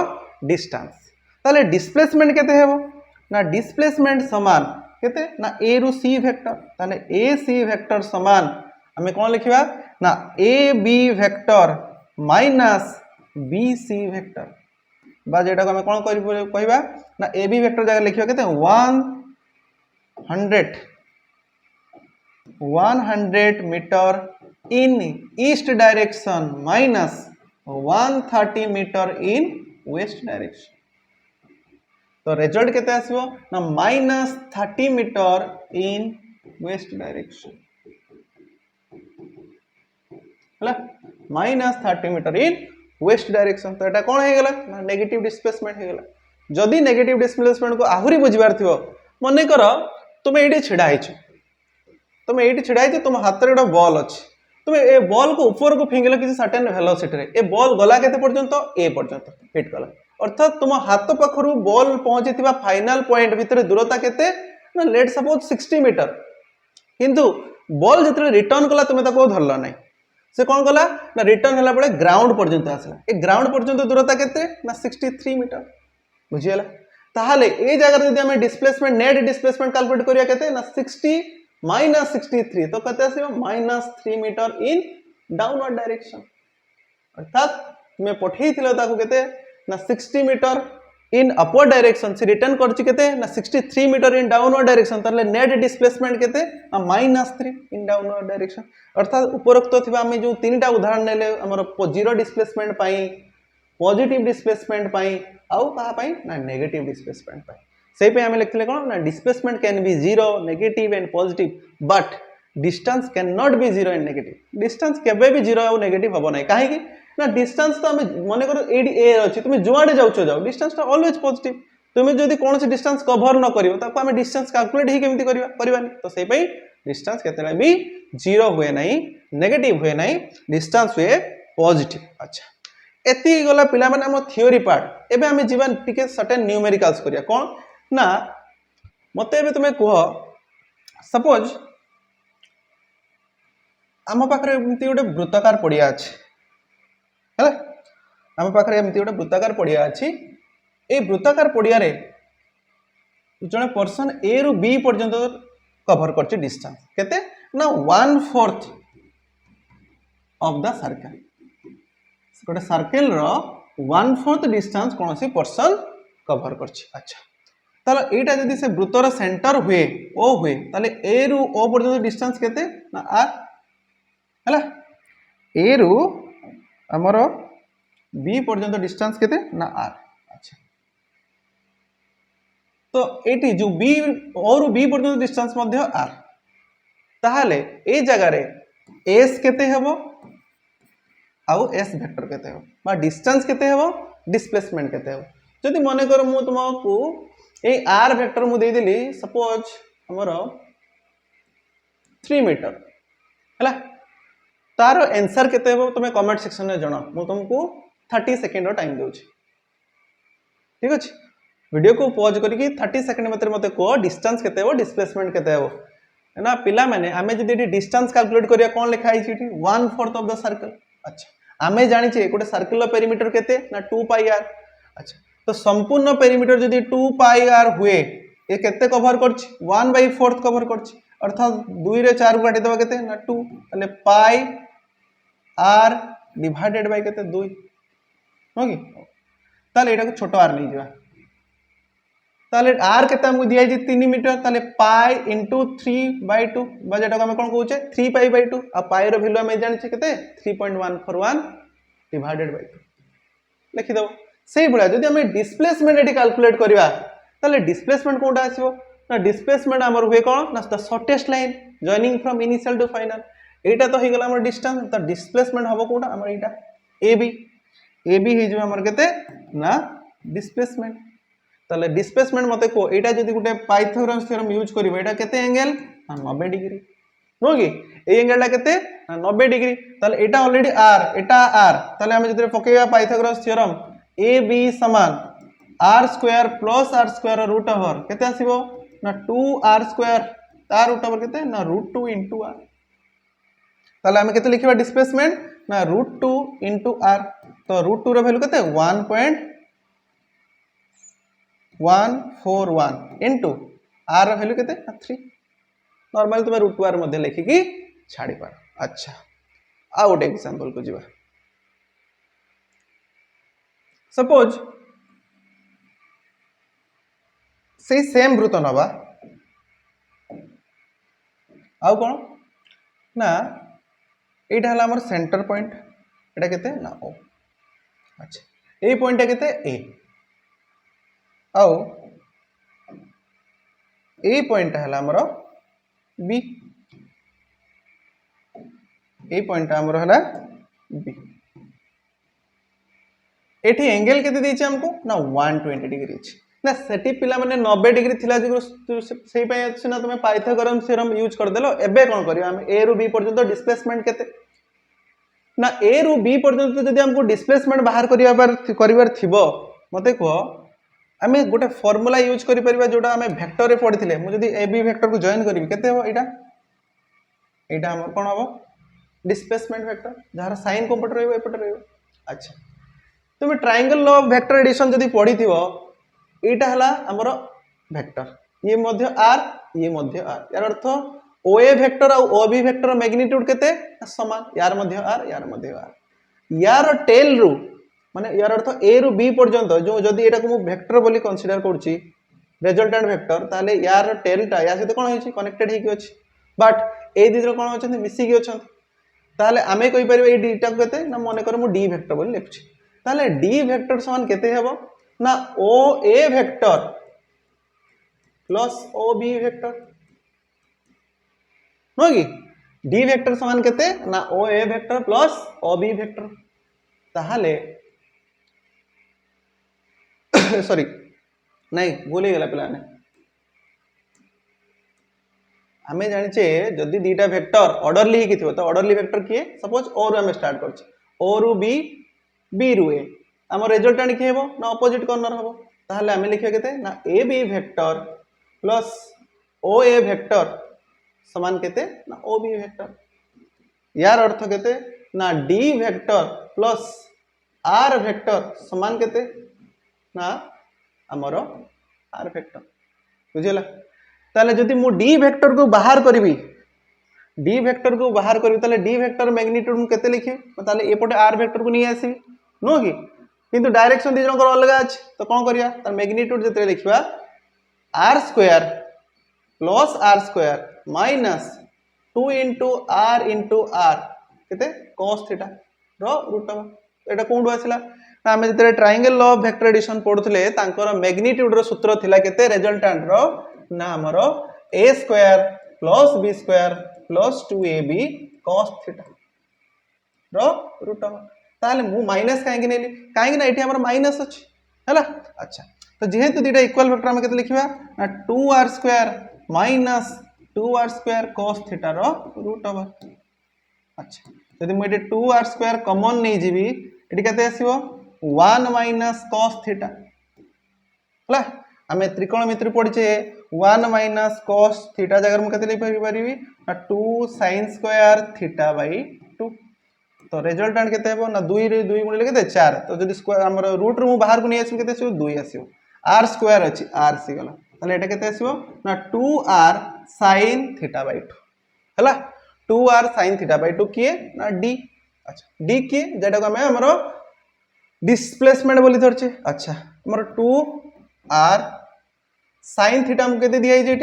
डिस्टेंस ताले डिस्प्लेसमेंट केते हेबो ना डिस्प्लेसमेंट समान केते ना ए रु सी वेक्टर ताले ए सी वेक्टर समान हमें कौन लिखिबा ना A B vector minus b c vector बा जेटा को हमें कौन कहबा ना ए बी वेक्टर जगह लिखिबा केते 100 metre in east direction minus 130 metre in west direction तो रिजल्ट केते आसीबो ना -30 मीटर इन वेस्ट डायरेक्शन हला -30 मीटर इन वेस्ट डायरेक्शन तो एटा कोन हे गेला ना नेगेटिव डिस्प्लेसमेंट हे गेला जदी नेगेटिव डिस्प्लेसमेंट को आहुरी बुझिबार थिबो मने कर तुम एडी छिडा हिच तुम हाथ रे बॉल अछि तुम ए बॉल को ऊपर को फिंगलो किसी सर्टेन वेलोसिटी रे ए बॉल गला केते पर्यंत ए पर्यंत हिट कला अर्थात तुम हाथ पाखरु बॉल पहुंची फाइनल पॉइंट भितर दूरता केते ना लेट सपोज 60 मीटर किंतु बॉल जितने रिटर्न कला तुम ताको धरला नै से कौन कला ना रिटर्न हला बळे ग्राउंड पर्यंत आसला ए ग्राउंड पर्यंत दूरता केते ना 63 मीटर बुझियला ताहाले ए जगह जदी हम डिस्प्लेसमेंट नेट डिस्प्लेसमेंट कैलकुलेट करिया केते ना 60 माइनस 63 तो केते आसीबो -3 मीटर इन डाउनवर्ड डायरेक्शन अर्थात तुमे पठेई थिलो ताको केते ना 60 मीटर इन अपवर्ड डायरेक्शन से रिटर्न करछि केते ना 63 मीटर इन डाउनवर्ड डायरेक्शन ताले नेट डिस्प्लेसमेंट केते -3 इन डाउनवर्ड डायरेक्शन अर्थात उपरोक्त थिबा हम जो तीनटा उदाहरण नेले हमर जीरो डिस्प्लेसमेंट पाई पॉजिटिव डिस्प्लेसमेंट पाई आउ कहा पाई ना नेगेटिव डिस्प्लेसमेंट पाई सेही पे हम लिखले कोन ना displacement can be zero negative and positive but distance can not be zero and negative distance केबे भी जीरो और नेगेटिव हबो नै काहे कि ना डिस्टेंस तो हमें मन करो एडी ए अछि तुम जुआडे जाउछो जाओ डिस्टेंस तो ऑलवेज पॉजिटिव तुम जदी कोन से डिस्टेंस कवर न करियो ताको हमें डिस्टेंस कैलकुलेट ही केमती करबानी तो सेही पे डिस्टेंस केतेला भी जीरो हुए नहीं नेगेटिव हुए नहीं डिस्टेंस हुए पॉजिटिव अच्छा एति गला पिला माने हम थ्योरी पार्ट एबे हम जीवन टिके सर्टेन न्यूमेरिकल्स करिया कोन ना मते एबे तुमे कहो सपोज आम पाखरे एमती गोटे वृत्ताकार पड़िया अछि है आम पाखरे एमती गोटे वृत्ताकार पड़िया अछि ए वृत्ताकार पड़िया रे जने पर्सन ए रु बी पर्यंत कवर करछि डिस्टेंस केते ना 1/4 ऑफ द सर्कल गोटे सर्कल रो 1/4 डिस्टेंस कौन सी पर्सन कवर करछि अच्छा ताले एटा जदी से वृत्तर सेंटर हुए ओ हुए ताले ए रु ओ पर्यंत डिस्टेंस केते ना आर हला ए रु हमर बी पर्यंत डिस्टेंस केते ना आर अच्छा तो एटी जो बी और बी पर्यंत डिस्टेंस मध्य आर ताहाले ए जगह रे एस केते हेबो आउ एस वेक्टर केते हेबो बा डिस्टेंस केते हेबो डिस्प्लेसमेंट केते हेबो जदि माने कर मु तुमको ए आर वेक्टर मु दे देली सपोज हमर 3 मीटर हला तार आंसर केते हेबो तुमे कमेंट सेक्शन में जणा मु तुमको 30 सेकंड टाइम देउछि ठीक अछि वीडियो को पॉज करके 30 सेकंड मते मते को डिस्टेंस केते हेबो डिस्प्लेसमेंट केते हेबो ना पिला माने आमे जदी डिस्टेंस कैलकुलेट करिया कोन लिखा है छिटी 1/4 ऑफ द सर्कल अच्छा आमे जानि छे गोटे सर्कल रो पेरीमीटर केते ना 2 पाई आर अच्छा तो संपूर्ण पेरीमीटर जदी 2 पाई आर हुए ए केते कवर करछि 1/4 कवर करछि अर्थात 2 रे 4 काटी दबा केते ना 2 तले पाई आर डिवाइडेड बाय केते 2 हो कि ताले एटा को छोटो आर नहीं जावा ताले आर केते हमको दिया है 3 मीटर ताले पाई इनटू 3/2 बा जेटा को हम कोन कहूचे 3 pi by 2 uh pi row value हम जानि छै केते 3.141 डिवाइडेड बाय 2 लिखि दो सेही बडा जदि हम डिस्प्लेसमेंट एटी कैलकुलेट करबा ताले डिस्प्लेसमेंट कोनटा आसीबो ना डिस्प्लेसमेंट हमर हुए कोन ना the shortest line joining from initial to final एटा तो हे गेला हमर डिस्टेंस त डिस्प्लेसमेंट हबो कोनटा हमर एटा AB AB हे जो हमर केते ना डिस्प्लेसमेंट ताले डिस्प्लेसमेंट मते को एटा जदि गुटे पाइथागोरस थ्योरम यूज करबो एटा केते एंगल 90 डिग्री नो कि ए एंगलटा केते 90 डिग्री ताले एटा ऑलरेडी r एटा r ताले हम जदि पकेबा पाइथागोरस थ्योरम AB समान r² plus r² root over केते आसीबो ना 2r² तार रूट ओवर केते ना √2 * r ताले हम केते लिखिबा डिस्प्लेसमेंट ना √2 * r तो √2 रो वैल्यू केते 1.141 इनटू r रो वैल्यू केते 3 नॉर्मली तुम √2 r मध्ये लिखिकी छाड़ी पार अच्छा आ गोटे एग्जांपल को जीवा सपोज से सेम वृत्त नबा आउ कोन ना एटा हला हमर सेंटर पॉइंट एटा केते ना ओ अच्छा ए पॉइंट केते ए आउ ए पॉइंट हला हमर बी ए पॉइंट हमर हला बी एठी एंगल केते दैछि हमको ना 120 डिग्री अछि ना सेठी पिला माने 90 डिग्री थिला जे सेही पय अछि ना तुमे पाइथागोरस थ्योरम यूज कर देलो एबे कोन करियो हम ए रु बी पर्यंत डिस्प्लेसमेंट केते ना ए रु बी पर्यंत जदि हमको डिस्प्लेसमेंट बाहर करिवार थिबो मते को आमे गोटे फार्मूला यूज करि परिबा जोटा आमे वेक्टर रे पढिथिले मु जदि ए बी वेक्टर को जॉइन करिवि केते हो एटा हम कोन हबो डिस्प्लेसमेंट वेक्टर जहार साइन कंप्यूटर रहइबो एपट रहइबो अच्छा तुम triangle law of vector addition जदि पढिथिबो एटा हला हमर वेक्टर ये मध्य r ये मध्य r यार अर्थ OA वेक्टर और OB वेक्टर मैग्नीट्यूड केते समान यार मध्य r यार मध्य r यार टेल रु माने यार अर्थ a रु b पर्यंत जो जदि एटा को मु वेक्टर बोली कंसीडर करछि रिजल्टेंट वेक्टर ताले यार टेलटा या से कोन होछि कनेक्टेड हे कि अछि बट ए दिजर कोन होछन मिसी कि अछन ताले आमे कहि परिबे ए डीटा केते ना मने कर मु d वेक्टर बोली लिखछि ताले d वेक्टर समान केते हेबो ना OA vector plus OB vector नो कि d वेक्टर समान केते ना OA vector plus OB vector ताहाले सॉरी नहीं भूल गला पिलाने हमें जानि छे जदी दीटा वेक्टर ऑर्डरली ही किथिबो तो ऑर्डरली वेक्टर किए सपोज ओ रु हम स्टार्ट करछि ओ रु b b रु a हमर रिजल्टेंट कि हेबो ना ऑपोजिट कॉर्नर हेबो ताहाले हमें लिखिया केते ना ab vector plus OA vector समान केते ना OB वेक्टर यार अर्थ केते ना d vector plus r vector समान केते ना हमरो r वेक्टर बुझिला ताले जदि मु d वेक्टर को बाहर करबी d वेक्टर को बाहर करबी ताले d वेक्टर मैग्नीट्यूड मु केते लिखि ताले एपटे r वेक्टर को नहीं आसी नो कि किंतु डायरेक्शन दिजन को अलग अछि तो कोन करिया त मैग्नीट्यूड जते लिखिबा r² plus r² minus 2 * r केते cos थीटा रो रूट एटा कोंडु आसिला ना हमें जते triangle law of vector addition पढुथले तांकर मैग्नीट्यूड रो सूत्र थिला केते रिजल्टेंट रो ना हमरो a² plus b² plus 2ab cos theta रो रूट ताले मु माइनस काहे नेली काहे ना एठी हमर माइनस अछि हला अच्छा तो जेहेतु दीटा इक्वल वेक्टर हम केते लिखिबा ना 2r² minus 2r² cos theta रो रूट ओवर अच्छा यदि मु एठी 2r² कॉमन नै जीवी एठी केते आसीबो 1 माइनस cos थीटा हला हमें त्रिकोणमिति पढिचे 1 माइनस cos थीटा जगह मु केते लिखि परिबी ना 2 sin स्क्वायर थीटा बाय 2 तो रिजल्टेंट केते हेबो ना 2 रे 2 गुणिले केते 4 तो जदि स्क्वायर हमर रूट रू बाहर को नै आसी केते आसीबो 2 आसीबो r² अछि r सी गला ताले एटा केते आसीबो ना 2r sin थीटा बाय 2 हला 2r sin थीटा बाय 2 किए ना d अच्छा d किए जेटा को हमें हमरो डिस्प्लेसमेंट बोली धरचे अच्छा हमर 2r sin थीटा हमको केते दिया है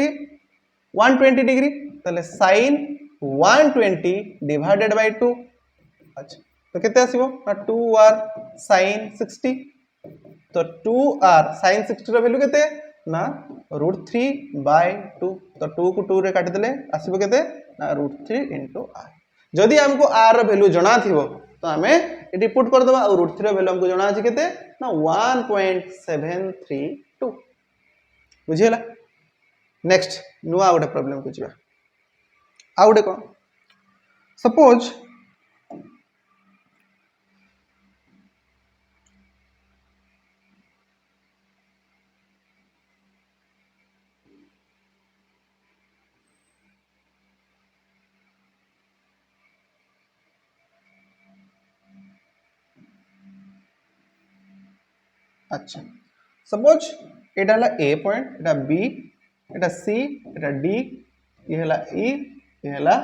120 डिग्री तले sin 120 डिवाइडेड बाय 2 अच्छा तो केते आसीबो ना 2r sin 60 तो 2r sin 60 रो वैल्यू केते ना √3/2 तो 2 को 2 रे काटि देले आसीबो केते ना √3 * r जदि हमको r रो वैल्यू जणा थिबो तो हमें एटी पुट कर दबा और √3 रो वैल्यू हमको जणा अछि केते ना 1.732 बुझियला नेक्स्ट नुआ गोटे प्रॉब्लम को जिवा आ गोटे कोन सपोज अच्छा सपोज एटा हला ए पॉइंट एटा बी एटा सी एटा डी ये हला ई ये हला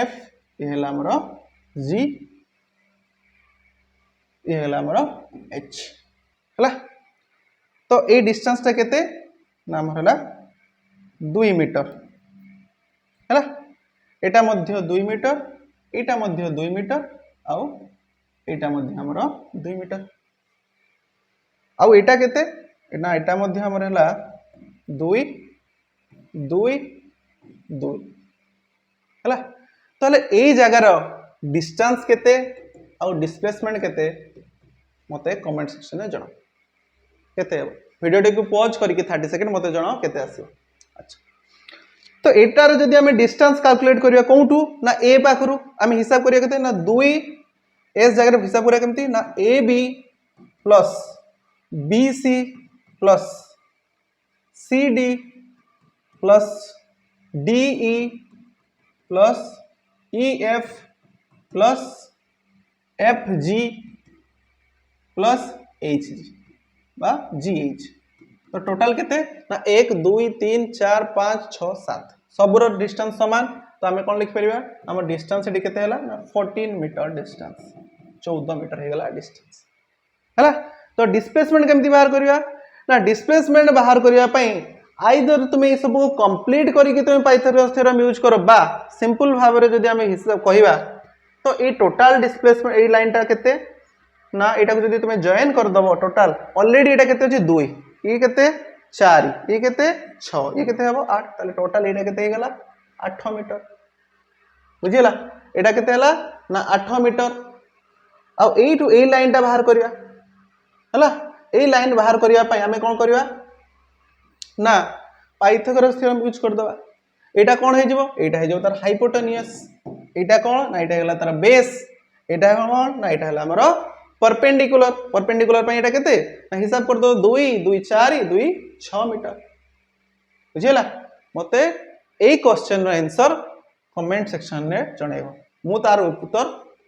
एफ ये हला हमरो जी ये हला हमरो एच हला तो ए डिस्टेंस टा केते ना हमर हला 2 मीटर हला एटा मध्य 2 मीटर एटा मध्य 2 मीटर आउ एटा मध्य हमरो 2 मीटर आउ एटा केते ना एटा मध्य हमर हला 2 2 2 हला तले एई जगह रो डिस्टेंस केते आउ डिस्प्लेसमेंट केते मते कमेंट सेक्शन में जणा केते वीडियो को पॉज करके 30 सेकंड मते जणा केते आसीबो अच्छा तो एटार जदि हमें डिस्टेंस कैलकुलेट करिया कोठू ना ए पाखरु हमें हिसाब करिया केते ना 2 एस जगह हिसाब करिया केमती ना ए B plus BC plus CD plus DE plus EF plus FG plus HG बा GH तो टोटल केते ना 1 2 3 4 5 6 7 सबरो डिस्टेंस समान तो हमें कौन लिख परिबा हमर डिस्टेंस एटी केते हला ना 14 मीटर डिस्टेंस 14 मीटर हे गला डिस्टेंस हला तो डिस्प्लेसमेंट केमती बाहर करिया ना डिस्प्लेसमेंट बाहर करिया पई आइदर तुमे ई सब कंप्लीट करी कि तुमे पाइथागोरस थ्योरम यूज करो बा सिंपल भाव रे जदी हमें हिसाब कहिबा तो ए टोटल डिस्प्लेसमेंट ए लाइन टा केते ना एटा को जदी तुमे जॉइन कर दबो टोटल ऑलरेडी एटा केते अछि 2 ई केते 4 ई केते 6 ई केते हबो 8 ताले टोटल एटा केते हे गला 8 मीटर बुझिला एटा केते हला ना 8 मीटर आ ए टू ए लाइन टा बाहर करिया हला ए लाइन बाहर करिया पई हमें कोन करिया ना पाइथागोरस थ्योरम यूज कर दबा एटा कोन हे जिवो एटा हे जो तार हाइपोटेन्यूस एटा कोन ना एटा हला तार बेस एटा कोन ना एटा हला हमरो परपेंडिकुलर पई एटा केते ना हिसाब कर दो 2 2 4 2 6 मीटर बुझिला मते ए क्वेश्चन रो आंसर कमेंट सेक्शन रे जणैबो मु तार उत्तर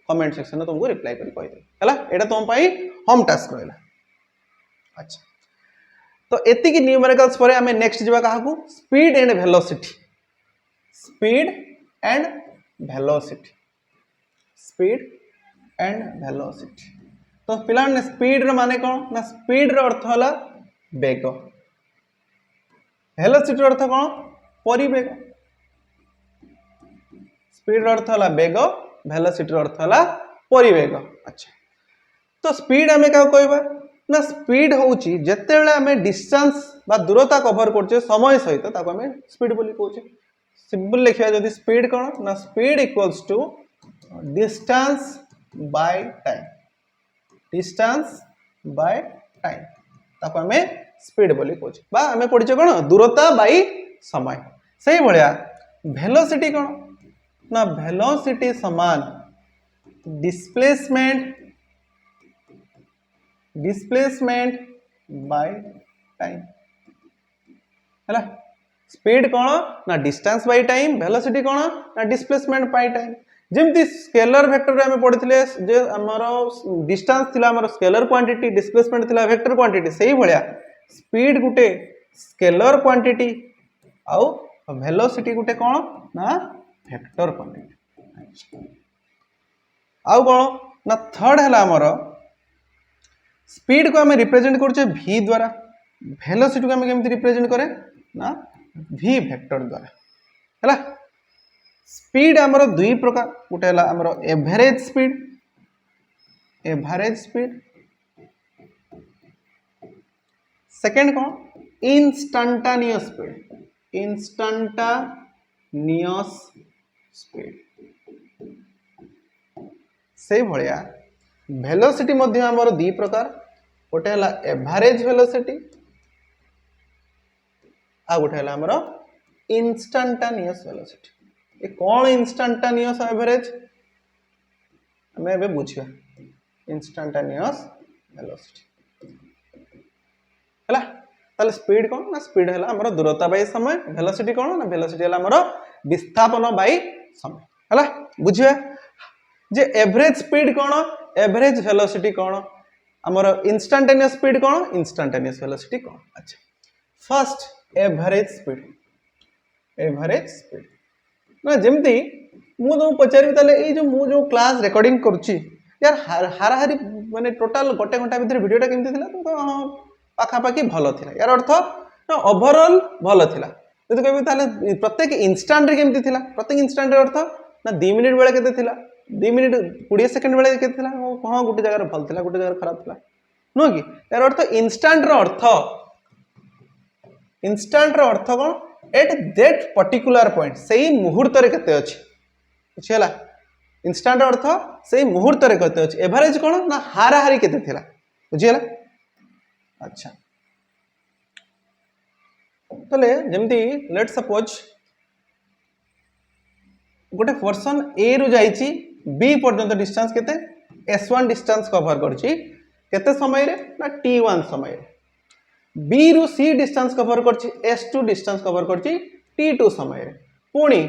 कमेंट सेक्शन में तुमको रिप्लाई करी कहि दे हला एटा तुम पई होम टास्क रहला अच्छा तो एति की न्यूमेरिकल्स परे हमें नेक्स्ट जीवा कहा को speed and velocity speed and velocity speed and velocity तो पिला ने स्पीड रो माने कोन ना स्पीड रो अर्थ होला वेग वेलोसिटी रो अर्थ कोन परिवेग स्पीड रो अर्थ होला वेग वेलोसिटी रो अर्थ होला परिवेग अच्छा तो स्पीड हमें क्या कहबा ना स्पीड होउची जेतेबेले हमें डिस्टेंस बा दूरता कवर करछे समय सहित ताको हमें स्पीड बोली कहउछे सिंपल लिखिया जदी स्पीड कोन ना speed equals to distance by time distance by time ताको हमें स्पीड बोली कहउछे बा हमें पढिछे कोन दूरता बाय समय सही भलिया वेलोसिटी कोन ना वेलोसिटी समान डिस्प्लेसमेंट बाय टाइम हैला स्पीड कोन ना डिस्टेंस बाय टाइम वेलोसिटी कोन ना डिस्प्लेसमेंट बाय टाइम जेमती स्केलर वेक्टर रे हमें पढिथिले जे हमरो डिस्टेंस थिला हमरो स्केलर क्वांटिटी डिस्प्लेसमेंट थिला वेक्टर क्वांटिटी सही भलिया स्पीड गुटे स्केलर क्वांटिटी आउ वेलोसिटी गुटे कोन ना वेक्टर क्वांटिटी आउ कोन ना थर्ड हैला हमरो स्पीड को आम रिप्रेजेंट करछे v द्वारा, वेलोसिटी को आम केमती रिप्रेजेंट करे ना v वेक्टर द्वारा हैला। स्पीड आमर दुई प्रकार, गोटे है आमर एवरेज स्पीड, सेकेंड कौन इंस्टांटानियस स्पीड, से भलिया वेलोसिटी मध्य आमर दी प्रकार, गोटे है एवरेज वेलोसिटी आ गोटे है आमर इंस्टांटानियस वेलोसिटी। ये कौन इंस्टांटानियस एवरेज हमें एबे बुझिया इंस्टांटानियस वेलोसिटी हैला। ताले स्पीड कौन ना स्पीड है हमर दूरता बाय समय, वेलोसिटी कौन ना वेलोसिटी है हमर विस्थापन बाय समय हैला। बुझिया जे एवरेज स्पीड कौन, एवरेज वेलोसिटी कौन, हमर इंस्टांटेनियस स्पीड कौन, इंस्टांटेनियस वेलोसिटी कौन। अच्छा फर्स्ट एवरेज स्पीड ना जमती मु जो पचारि ताले ए जो मु जो क्लास रिकॉर्डिंग करूची यार हाराहारी माने टोटल गोटे घंटा भीतर वीडियोटा केमती थिला तो पाखापाखि भल थिला, यार अर्थ ना ओवरऑल भल थिला। जदि कहबी ताले प्रत्येक इंस्टांट रे केमती थिला, प्रत्येक इंस्टांट रे अर्थ ना 2 मिनिट बेले केते थिला, 2 मिनिट 20 सेकंड बेले केते थिला, हां गोटे जगह भल थिला गोटे जगह खराब थिला नो कि। यार अर्थ इंस्टांट रो अर्थ कोन एट दैट पर्टिकुलर पॉइंट सही मुहूर्त रे केते अछि बुझियला। इंस्टांट अर्थ सही मुहूर्त रे केते अछि, एवरेज कोन ना हाराहारी केते थिला बुझियला। अच्छा तले जेमती लेट सपोज गोटे पर्सन ए रु जाइची बी पर्यंत डिस्टेंस केते s1 डिस्टेंस कवर करची केते समय रे ना t1 समय रे, बी रु सी डिस्टेंस कवर करची s2 डिस्टेंस कवर करची t2 समय रे, पुणी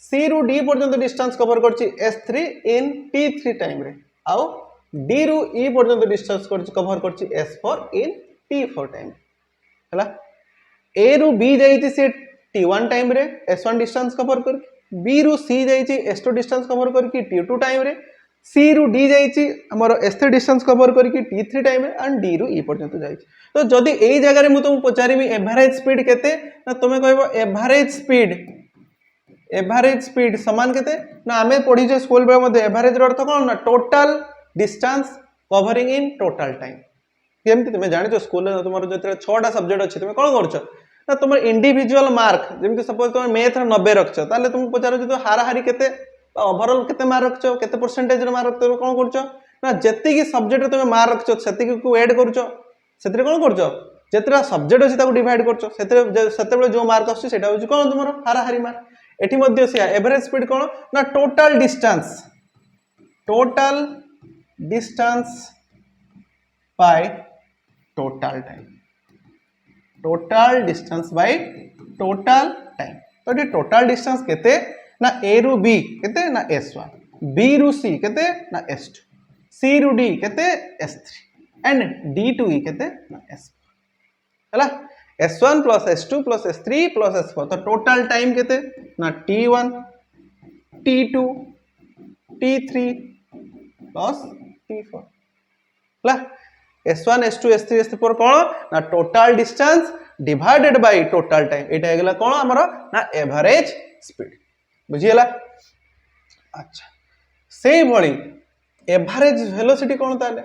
सी रु डी पर्यंत डिस्टेंस कवर करची s3 इन t3 टाइम रे, आउ डी रु ई पर्यंत डिस्टेंस कवर करची s4 इन t4 टाइम हैला। ए रु बी जाइची से t1 टाइम रे s1 डिस्टेंस कवर कर, बी रु सी जाइची s2 डिस्टेंस कवर करके t2 टाइम रे, सी रु डी जाइची हमर s3 डिस्टेंस कवर करके t3 टाइम रे एंड डी रु ई पर्यंत जाइची। तो जदी एई जगह रे मु तुम पचारिबी एवरेज स्पीड केते ना तुमे कहबो एवरेज स्पीड समान केते ना आमे पढी जे स्कूल बे मध्ये एवरेज रो अर्थ कोन ना total distance covering in total time. केमती तुमे जानिछो स्कूल रे तुमरो जते 6टा सब्जेक्ट अछि तुमे कोन करछो ना तुम इंडिविजुअल मार्क जेमती सपोज तुम मैथ रे 90 रखछो ताले तुम पचारो जे तो हाराहारी केते ओवरऑल केते मार्क रखछो केते परसेंटेज रे मार्क रखछो कोन करछो ना जति की सब्जेक्ट रे तुमे मार्क रखछो सेति को ऐड करछो, सेतरे कोन करछो जेतरा सब्जेक्ट अछि ताको डिवाइड करछो, सेतरे सेतेबेले जो मार्क आछी सेटा होची कोन तुमरो हाराहारी मार्क। एठी मध्ये से एवरेज स्पीड कोन ना total distance by total time, total distance by total time. तो ये टोटल डिस्टेंस केते ना ए रु बी केते ना s1, बी रु सी केते ना s2, सी रु डी केते s3 एंड डी टू ई केते ना s4 हैला। s1 plus s2 plus s3 plus s4 तो टोटल टाइम केते ना t1 t2 t3 plus t4 हैला। s1 s2 s3 s4 कोन ना total distance divided by total time, एटा हेगला कोन हमर ना एवरेज स्पीड बुझियला। अच्छा सेही भली एवरेज वेलोसिटी कोन ताले,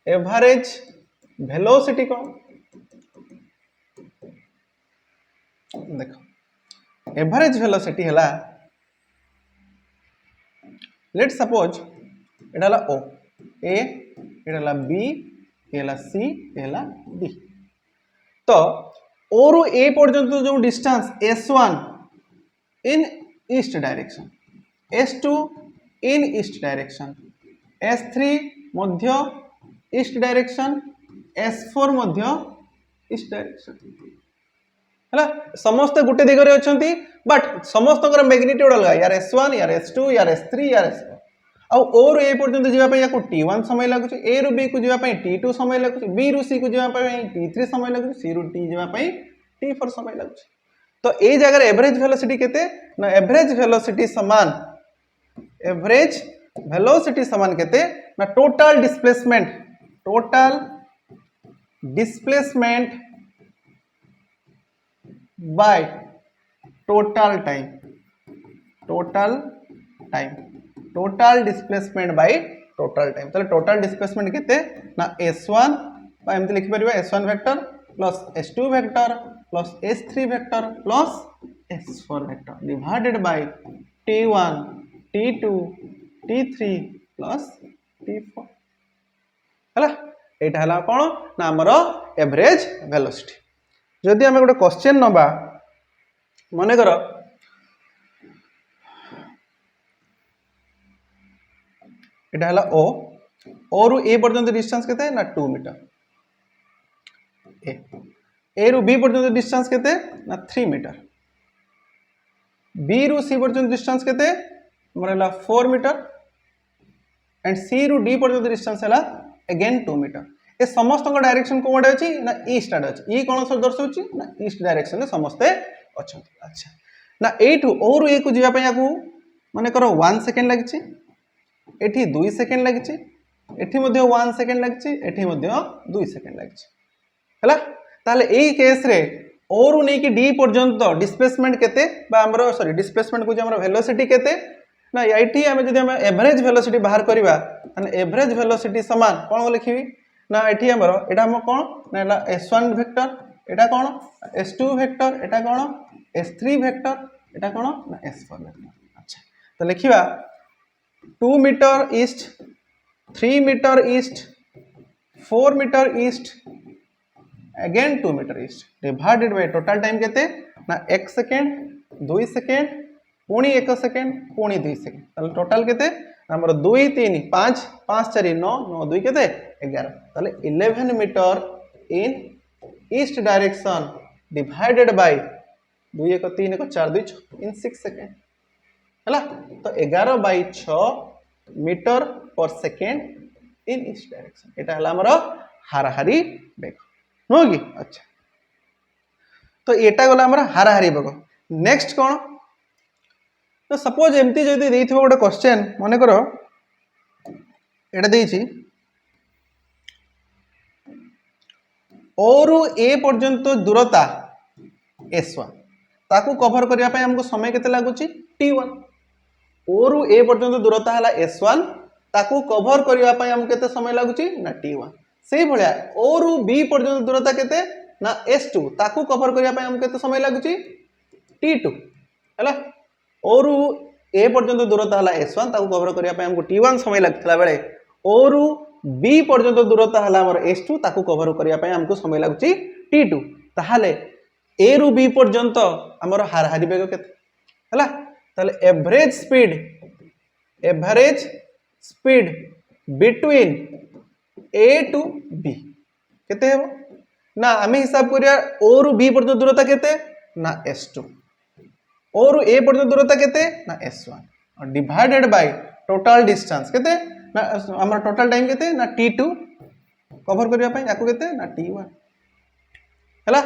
एवरेज वेलोसिटी कोन देखो एवरेज वेलोसिटी हला लेट सपोज एटा हला ओ ए एटा हला बी एला सी एला डी। तो ओ रु ए पर्यंत जो डिस्टेंस s1 इन ईस्ट डायरेक्शन, s2 इन ईस्ट डायरेक्शन, s3 मध्य ईस्ट डायरेक्शन, s4 मध्य ईस्ट डायरेक्शन हैला। समस्त गुटे दिगरे अछंती बट समस्त मैग्नीट्यूड अलग, यार s1 यार s2 यार s3 यार s4। आ ओ रु ए पर्यंत जीवा पई याको t1 समय लागुची, ए रु बी को जीवा पई t2 समय लागुची, बी रु सी को जीवा पई t3 समय लागुची, सी रु डी जीवा पई t4 समय लागुची। तो ए जगह रे एवरेज वेलोसिटी केते ना एवरेज वेलोसिटी समान केते ना total displacement total displacement bye total time, total time, total displacement bye total time. तो टोटल डिस्प्लेसमेंट केते ना S1 बा एमती लिखि परिबा S1 vector plus S2 vector plus S3 vector plus S4 vector divided bye T1 T2 T3 plus T4 हला। एटा हला कोन ना हमर एवरेज वेलोसिटी। जदि आम गोटे क्वेश्चन नबा मन कर एटा हला ओ रु ए पर्यंत डिस्टेंस केते ना 2 मीटर, ए रु बी पर्यंत डिस्टेंस केते ना 3 मीटर, बी रु सी पर्यंत डिस्टेंस केते हमर हला 4 मीटर एंड सी रु डी पर्यंत डिस्टेंस हला अगेन 2 मीटर। ए समस्त डायरेक्शन को आड़े अछि ना ईस्ट आड़े अछि। ई कोन सर दर्शाउछि ना ईस्ट डायरेक्शन में समस्ते अछंती। अच्छा ना एठू ओ रु ए को जिया पय आकू माने करो 1 सेकंड लागिछि, एठी 2 सेकंड लागिछि, एठी मध्ये 1 सेकंड लागिछि, एठी मध्ये 2 सेकंड लागिछि हला। ताले एई केस रे ओ रु नै कि डी पर्यंत डिस्प्लेसमेंट केते बा हमरो सॉरी डिस्प्लेसमेंट को जे हमरो वेलोसिटी केते ना एठी हम जदि हम एवरेज वेलोसिटी बाहर करबा माने एवरेज वेलोसिटी समान कोन लिखिबी ना एठी हमरो एटा हम कोन ना एला S1 वेक्टर, एटा कोन S2 वेक्टर, एटा कोन S3 वेक्टर, एटा कोन ना S4 वेक्टर। अच्छा तो लिखिबा 2 metre east, 3 metre east, 4 metre east, again 2 metre east divided by total time केते ना 1 सेकंड 2 सेकंड पुणी 1 सेकंड पुणी 2 सेकंड। ताले टोटल केते हमर 2 3 5 5 4 9 9 2 केते 11। ताले 11 metre in east direction divided by 2 1 3 1 4 2 6 in 6 second हला। तो 11 by 6 metre per second in east direction एटा हला हमर हाराहारी बेग नो कि। अच्छा तो एटा गला हमर हाराहारी बेग। नेक्स्ट कोन तो सपोज एमती जदि देइथिबो गोटे क्वेश्चन माने करो एटा देइछि ओ रु ए पर्यंत दूरता S1 ताकू कवर करिया पय हमको समय केते लागुची T1। ओ रु ए पर्यंत दूरता हला S1 ताकू कवर करिया पय हमको केते समय लागुची ना T1। सेही भलिया ओ रु बी पर्यंत दूरता केते ना S2 ताकू कवर करिया पय हमको केते समय लागुची T2 हला। ओ रु ए पर्यंत दूरता हला S1 ताकू कवर करिया पय हमको T1 समय लागतला बेले ओ रु बी पर्यंत दूरता हला हमर S2 ताकू कवर करिया पय हमको समय लागुची T2। ताहाले ए रु बी पर्यंत हमर हाराहारी बेग केते हला। ताले average speed between A to B केते हेबो ना आमे हिसाब करिया ओ रु बी पर्यंत दूरता केते ना S2, ओ रु ए पर्यंत दूरता केते ना S1 और डिवाइडेड बाय टोटल डिस्टेंस केते ना हमर टोटल टाइम केते ना T2 कवर करिया पय याकू केते ना T1 हला।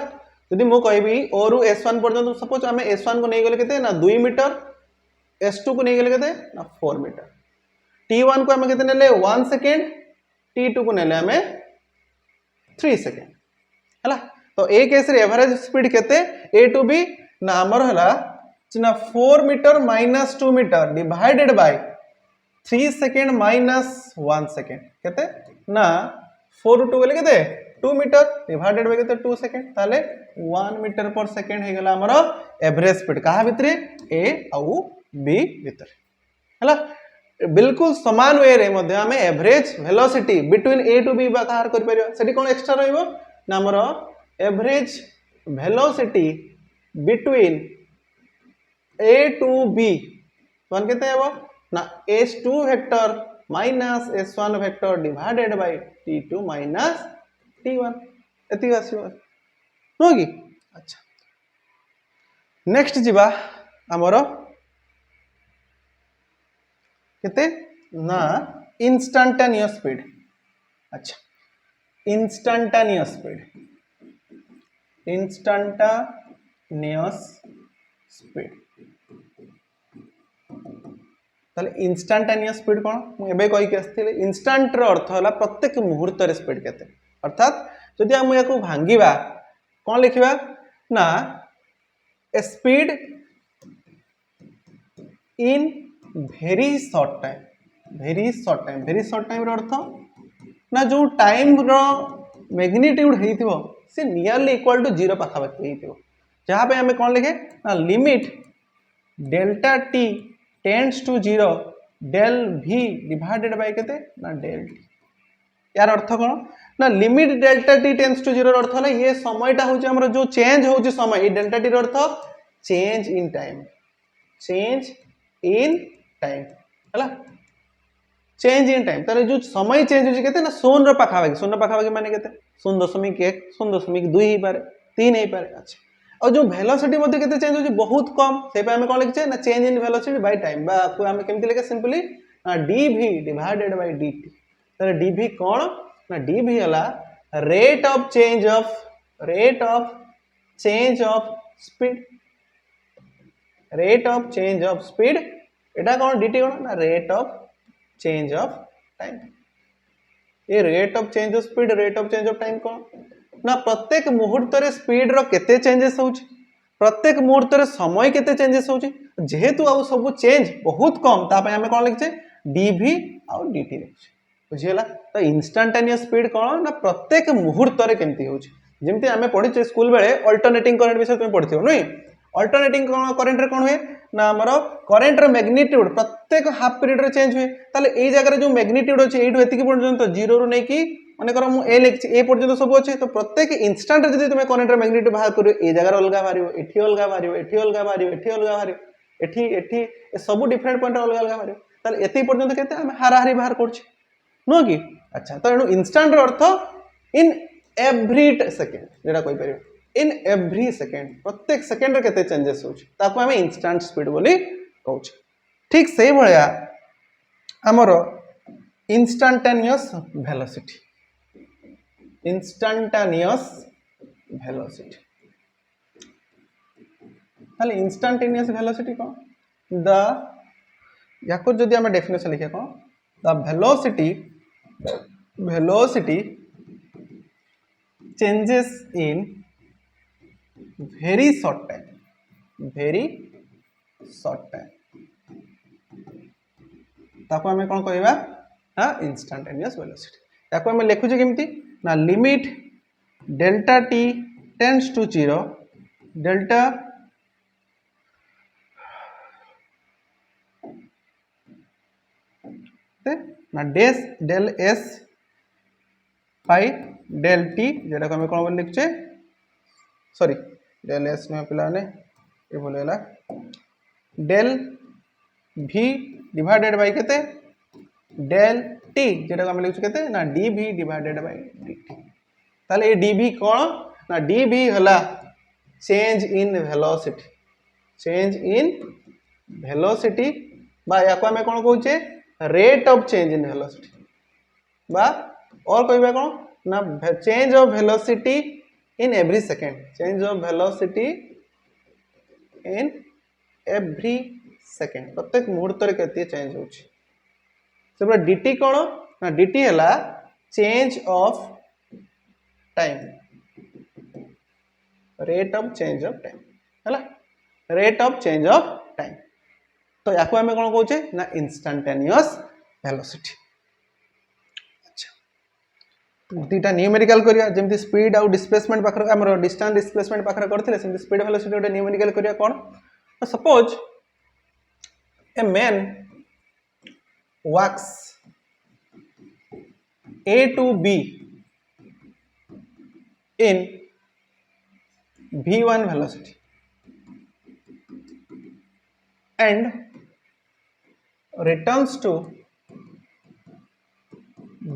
यदि मो कहबी ओ रु S1 पर्यंत सपोज आमे S1 को नै गेले केते ना 2 मीटर, S2 को नै गेले केते ना 4 मीटर, T1 को आमे केते नेले 1 सेकंड, T2 को नेले आमे 3 सेकंड हला। तो ए केस रे एवरेज स्पीड केते ए टू बी ना हमर हला ना 4 metre minus 2 metre divided by 3 second minus 1 second केते ना 4 टू गेले केते 2 मीटर डिवाइडेड बाय केते 2 सेकंड। ताले 1 मीटर पर सेकंड हे गेला हमर एवरेज स्पीड कहा भितरे ए आउ बी भितरे हला। बिल्कुल समान वे रे मध्ये हमें average velocity between A to B बाहर कर परियो। सेठी कोन एक्स्ट्रा रहइबो ना हमर average velocity between A to B one केते हेबो ना S2 vector minus S1 vector divided by T2 minus T1 एति आसीबो नो कि। अच्छा नेक्स्ट जिबा हमरो केते ना इंस्टैंटेनियस स्पीड। अच्छा इंस्टैंटेनियस स्पीड ताले इंस्टांटेनियस स्पीड कौन मुझे कहीकि आसती इंस्टांट अर्थ है प्रत्येक मुहूर्त स्पीड केते अर्थात जदि आम या भांगा कौन लिखा ना ए speed in very short time very short time अर्थ ना जो टाइम रो मैग्नीट्यूड होइथिबो से नियरली इक्वल टू 0 पाखापाखि होइथिबो जहाँ पे हमें कौन लिखे ना limit delta T tends to 0 del V divided by केते ना डेल टी यार अर्थ कौन ना limit delta T tends to 0 अर्थ है ये समयटा हूँ हमर जो चेंज होउची समय ये delta T earth change in time है चेंज इन टाइम तारे जो समय चेंज होची केते ना 0 पाखापाखि माने केते 0.1 0.2 ही पारे 3 ही पारे अच्छा और जो वेलोसिटी मध्ये केते चेंज होची बहुत कम से पे हमें कोन लिखछे ना change in velocity by time बा को हमें केमति लिखे सिंपली ना dv डिवाइडेड बाय dt तारे dv कोन ना dv हला rate of change of speed एटा कोन dt कोन ना rate of change of time ये rate of change of speed rate of change of time कौन ना प्रत्येक मुहूर्त रे स्पीड रो केते चेंजेस होउची प्रत्येक मुहूर्त रे समय केते चेंजेस होउची जेहेतु आ सब चेंज बहुत कम ता पे हमें कोन लिखछे dv आ dt लिखछे बुझियला तो इंस्टेंटेनियस स्पीड कौन ना प्रत्येक मुहूर्त रे केमती होउची जेमती हमें पढिछे स्कूल बेले अल्टरनेटिंग करंट विषय तुम पढिथियो नहीं अल्टरनेटिंग करंट रे कोन हुए ना हमर करंट रो मैग्नीट्यूड प्रत्येक हाफ पीरियड रे चेंज हुए ताले ए जगह रे जो मैग्नीट्यूड अछि एठु एतिकी पर्यंत 0 रु नै कि माने कर मु ए लिखछि ए पर्यंत सब अछि तो प्रत्येक इंस्टेंट रे जदि तुमे करंट रो मैग्नीट्यूड बाहर करियो ए जगह रे अलगा बारियो एठी अलगा बारियो एठी अलगा बारियो एठी अलगा बारियो एठी ए सब डिफरेंट पॉइंट अलगा अलगा बारियो ताले एति पर्यंत केते हम हाराहारी बाहर करछि नो कि अच्छा तो एनु इंस्टेंट रो अर्थ इन एवरी सेकंड जेडा कोइ परियो इन एवरी सेकेंड प्रत्येक सेकेंड रे केते चेंजेस होछ ताको हमें इंस्टेंट स्पीड बोली कहूछ ठीक से भलिया हमरो इंस्टेंटेनियस वेलोसिटी ताले इंस्टेंटेनियस वेलोसिटी कोन द याको जदि हमें डेफिनेशन लिखे कोन the velocity changes in very short time ताको हमें कौन कहबा हाँ इंस्टेंटेनियस वेलोसिटी याको हमें लिखुचे केमती ना limit delta T tends to 0 delta ना del S by del T जेटा को हमें कौन लिखुचे सॉरी डेल एस में पिलाने ये बोलेला डेल भी डिवाइडेड बाय केते डेल टी जेटा हम लिखु केते ना dv डिवाइडेड बाय dt ताले ये dv कोन ना dv हला चेंज इन वेलोसिटी बा याको हमें कोन कहूचे rate of change in velocity बा और कहबा कोन ना change of velocity in every second change of velocity in every second प्रत्येक मुहूर्त रे केते चेंज होछि सेबा dt कोन ना dt हला change of time rate of change of time हला rate of change of time तो याको हमें कोन कहूचे ना इंस्टेंटेनियस वेलोसिटी दुईटा न्यूमेरिकल करिया जेमति स्पीड आउ डिस्प्लेसमेंट पाखर हमर डिस्टेंस डिस्प्लेसमेंट पाखर करथिले सेमति स्पीड वेलोसिटी ओटे न्यूमेरिकल करिया कोन suppose a man walks A to B in v1 velocity and returns to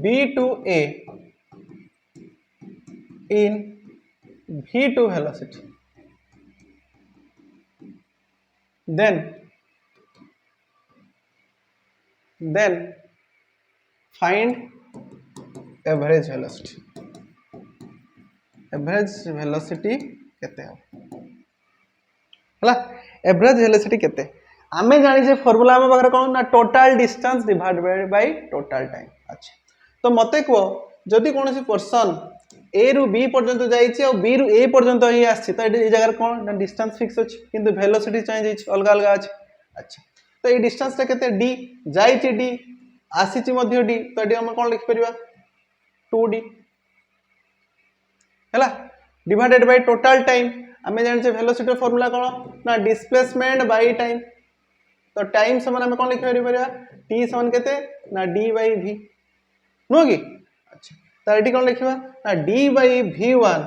B to A in v2 velocity, then find average velocity. Average velocity केते हला average velocity केते आमे जानी फॉर्मूला आम पाखे कौन ना total distance divided by total time. अच्छा तो मते कह जदि कौन पर्सन ए रु बी पर्यंत जाइए और बी रु ए पर्यंत ही आसी तो ये जगह कौन ना डिस्टेंस फिक्स अच्छी किंतु वेलोसिटी चेंज अलग अलग अच्छे। अच्छा तो ये डिस्टेंस केते डी जाइए डी आसी डी तो ये आम कौन लिखिपर 2d है डिवाइडेड बाय टोटाल टाइम आम जाने वेलोसिटी फॉर्मूला कौन ना डिस्प्लेसमेंट बाय टाइम तो टाइम समान आम कौन लिखिपर टी समान केते ना डी बाई भी नुह कि। अच्छा तो ये कौन लिखा ना डी बाई वी वन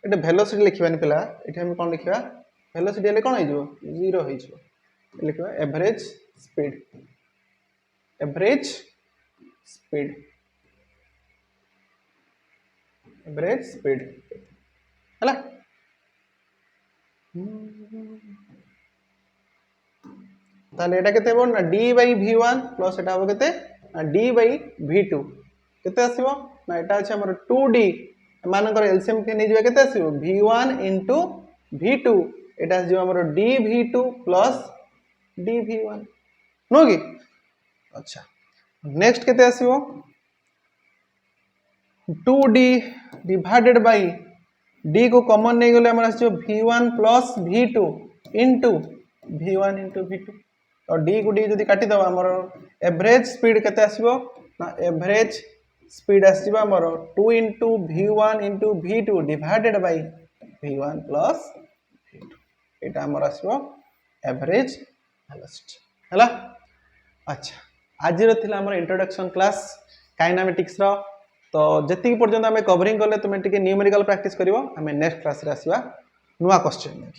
ये वेलोसिटी लिखानी पिला ये आम कौन लिखा वेलोसिटी हेल्ले कौन हो जीरो हो लिखा average speed average speed average speed है ताले एटा केते हो ना D by V one plus एटा हो केते ना डी बाई वी टू केते आसीबो ना एटा अछि हमर 2d मानकर एलसीएम के नै जेबे केते आसीबो v1 into v2 एटा जे हमर dv2 plus dv1 नो कि। अच्छा नेक्स्ट केते आसीबो 2d डिवाइडेड बाय d को कॉमन नै गले हमर आसीबो v1 plus v2 into v1 into v2 और d को d जदि काटी दबा हमर एवरेज स्पीड केते आसीबो ना एवरेज स्पीड आसीबा हमर 2 into v1 into v2 divided by v1 plus v2 एटा हमर आसीबो एवरेज वेलोसिटी हैला। अच्छा आज थिला हमर इंट्रोडक्शन क्लास काइनेमेटिक्स रो तो जति पर्यंत आमे कवरिंग करले तुमे टिके न्यूमेरिकल प्रैक्टिस करिवो आमे नेक्स्ट क्लास रे आसीबा नुवा क्वेश्चन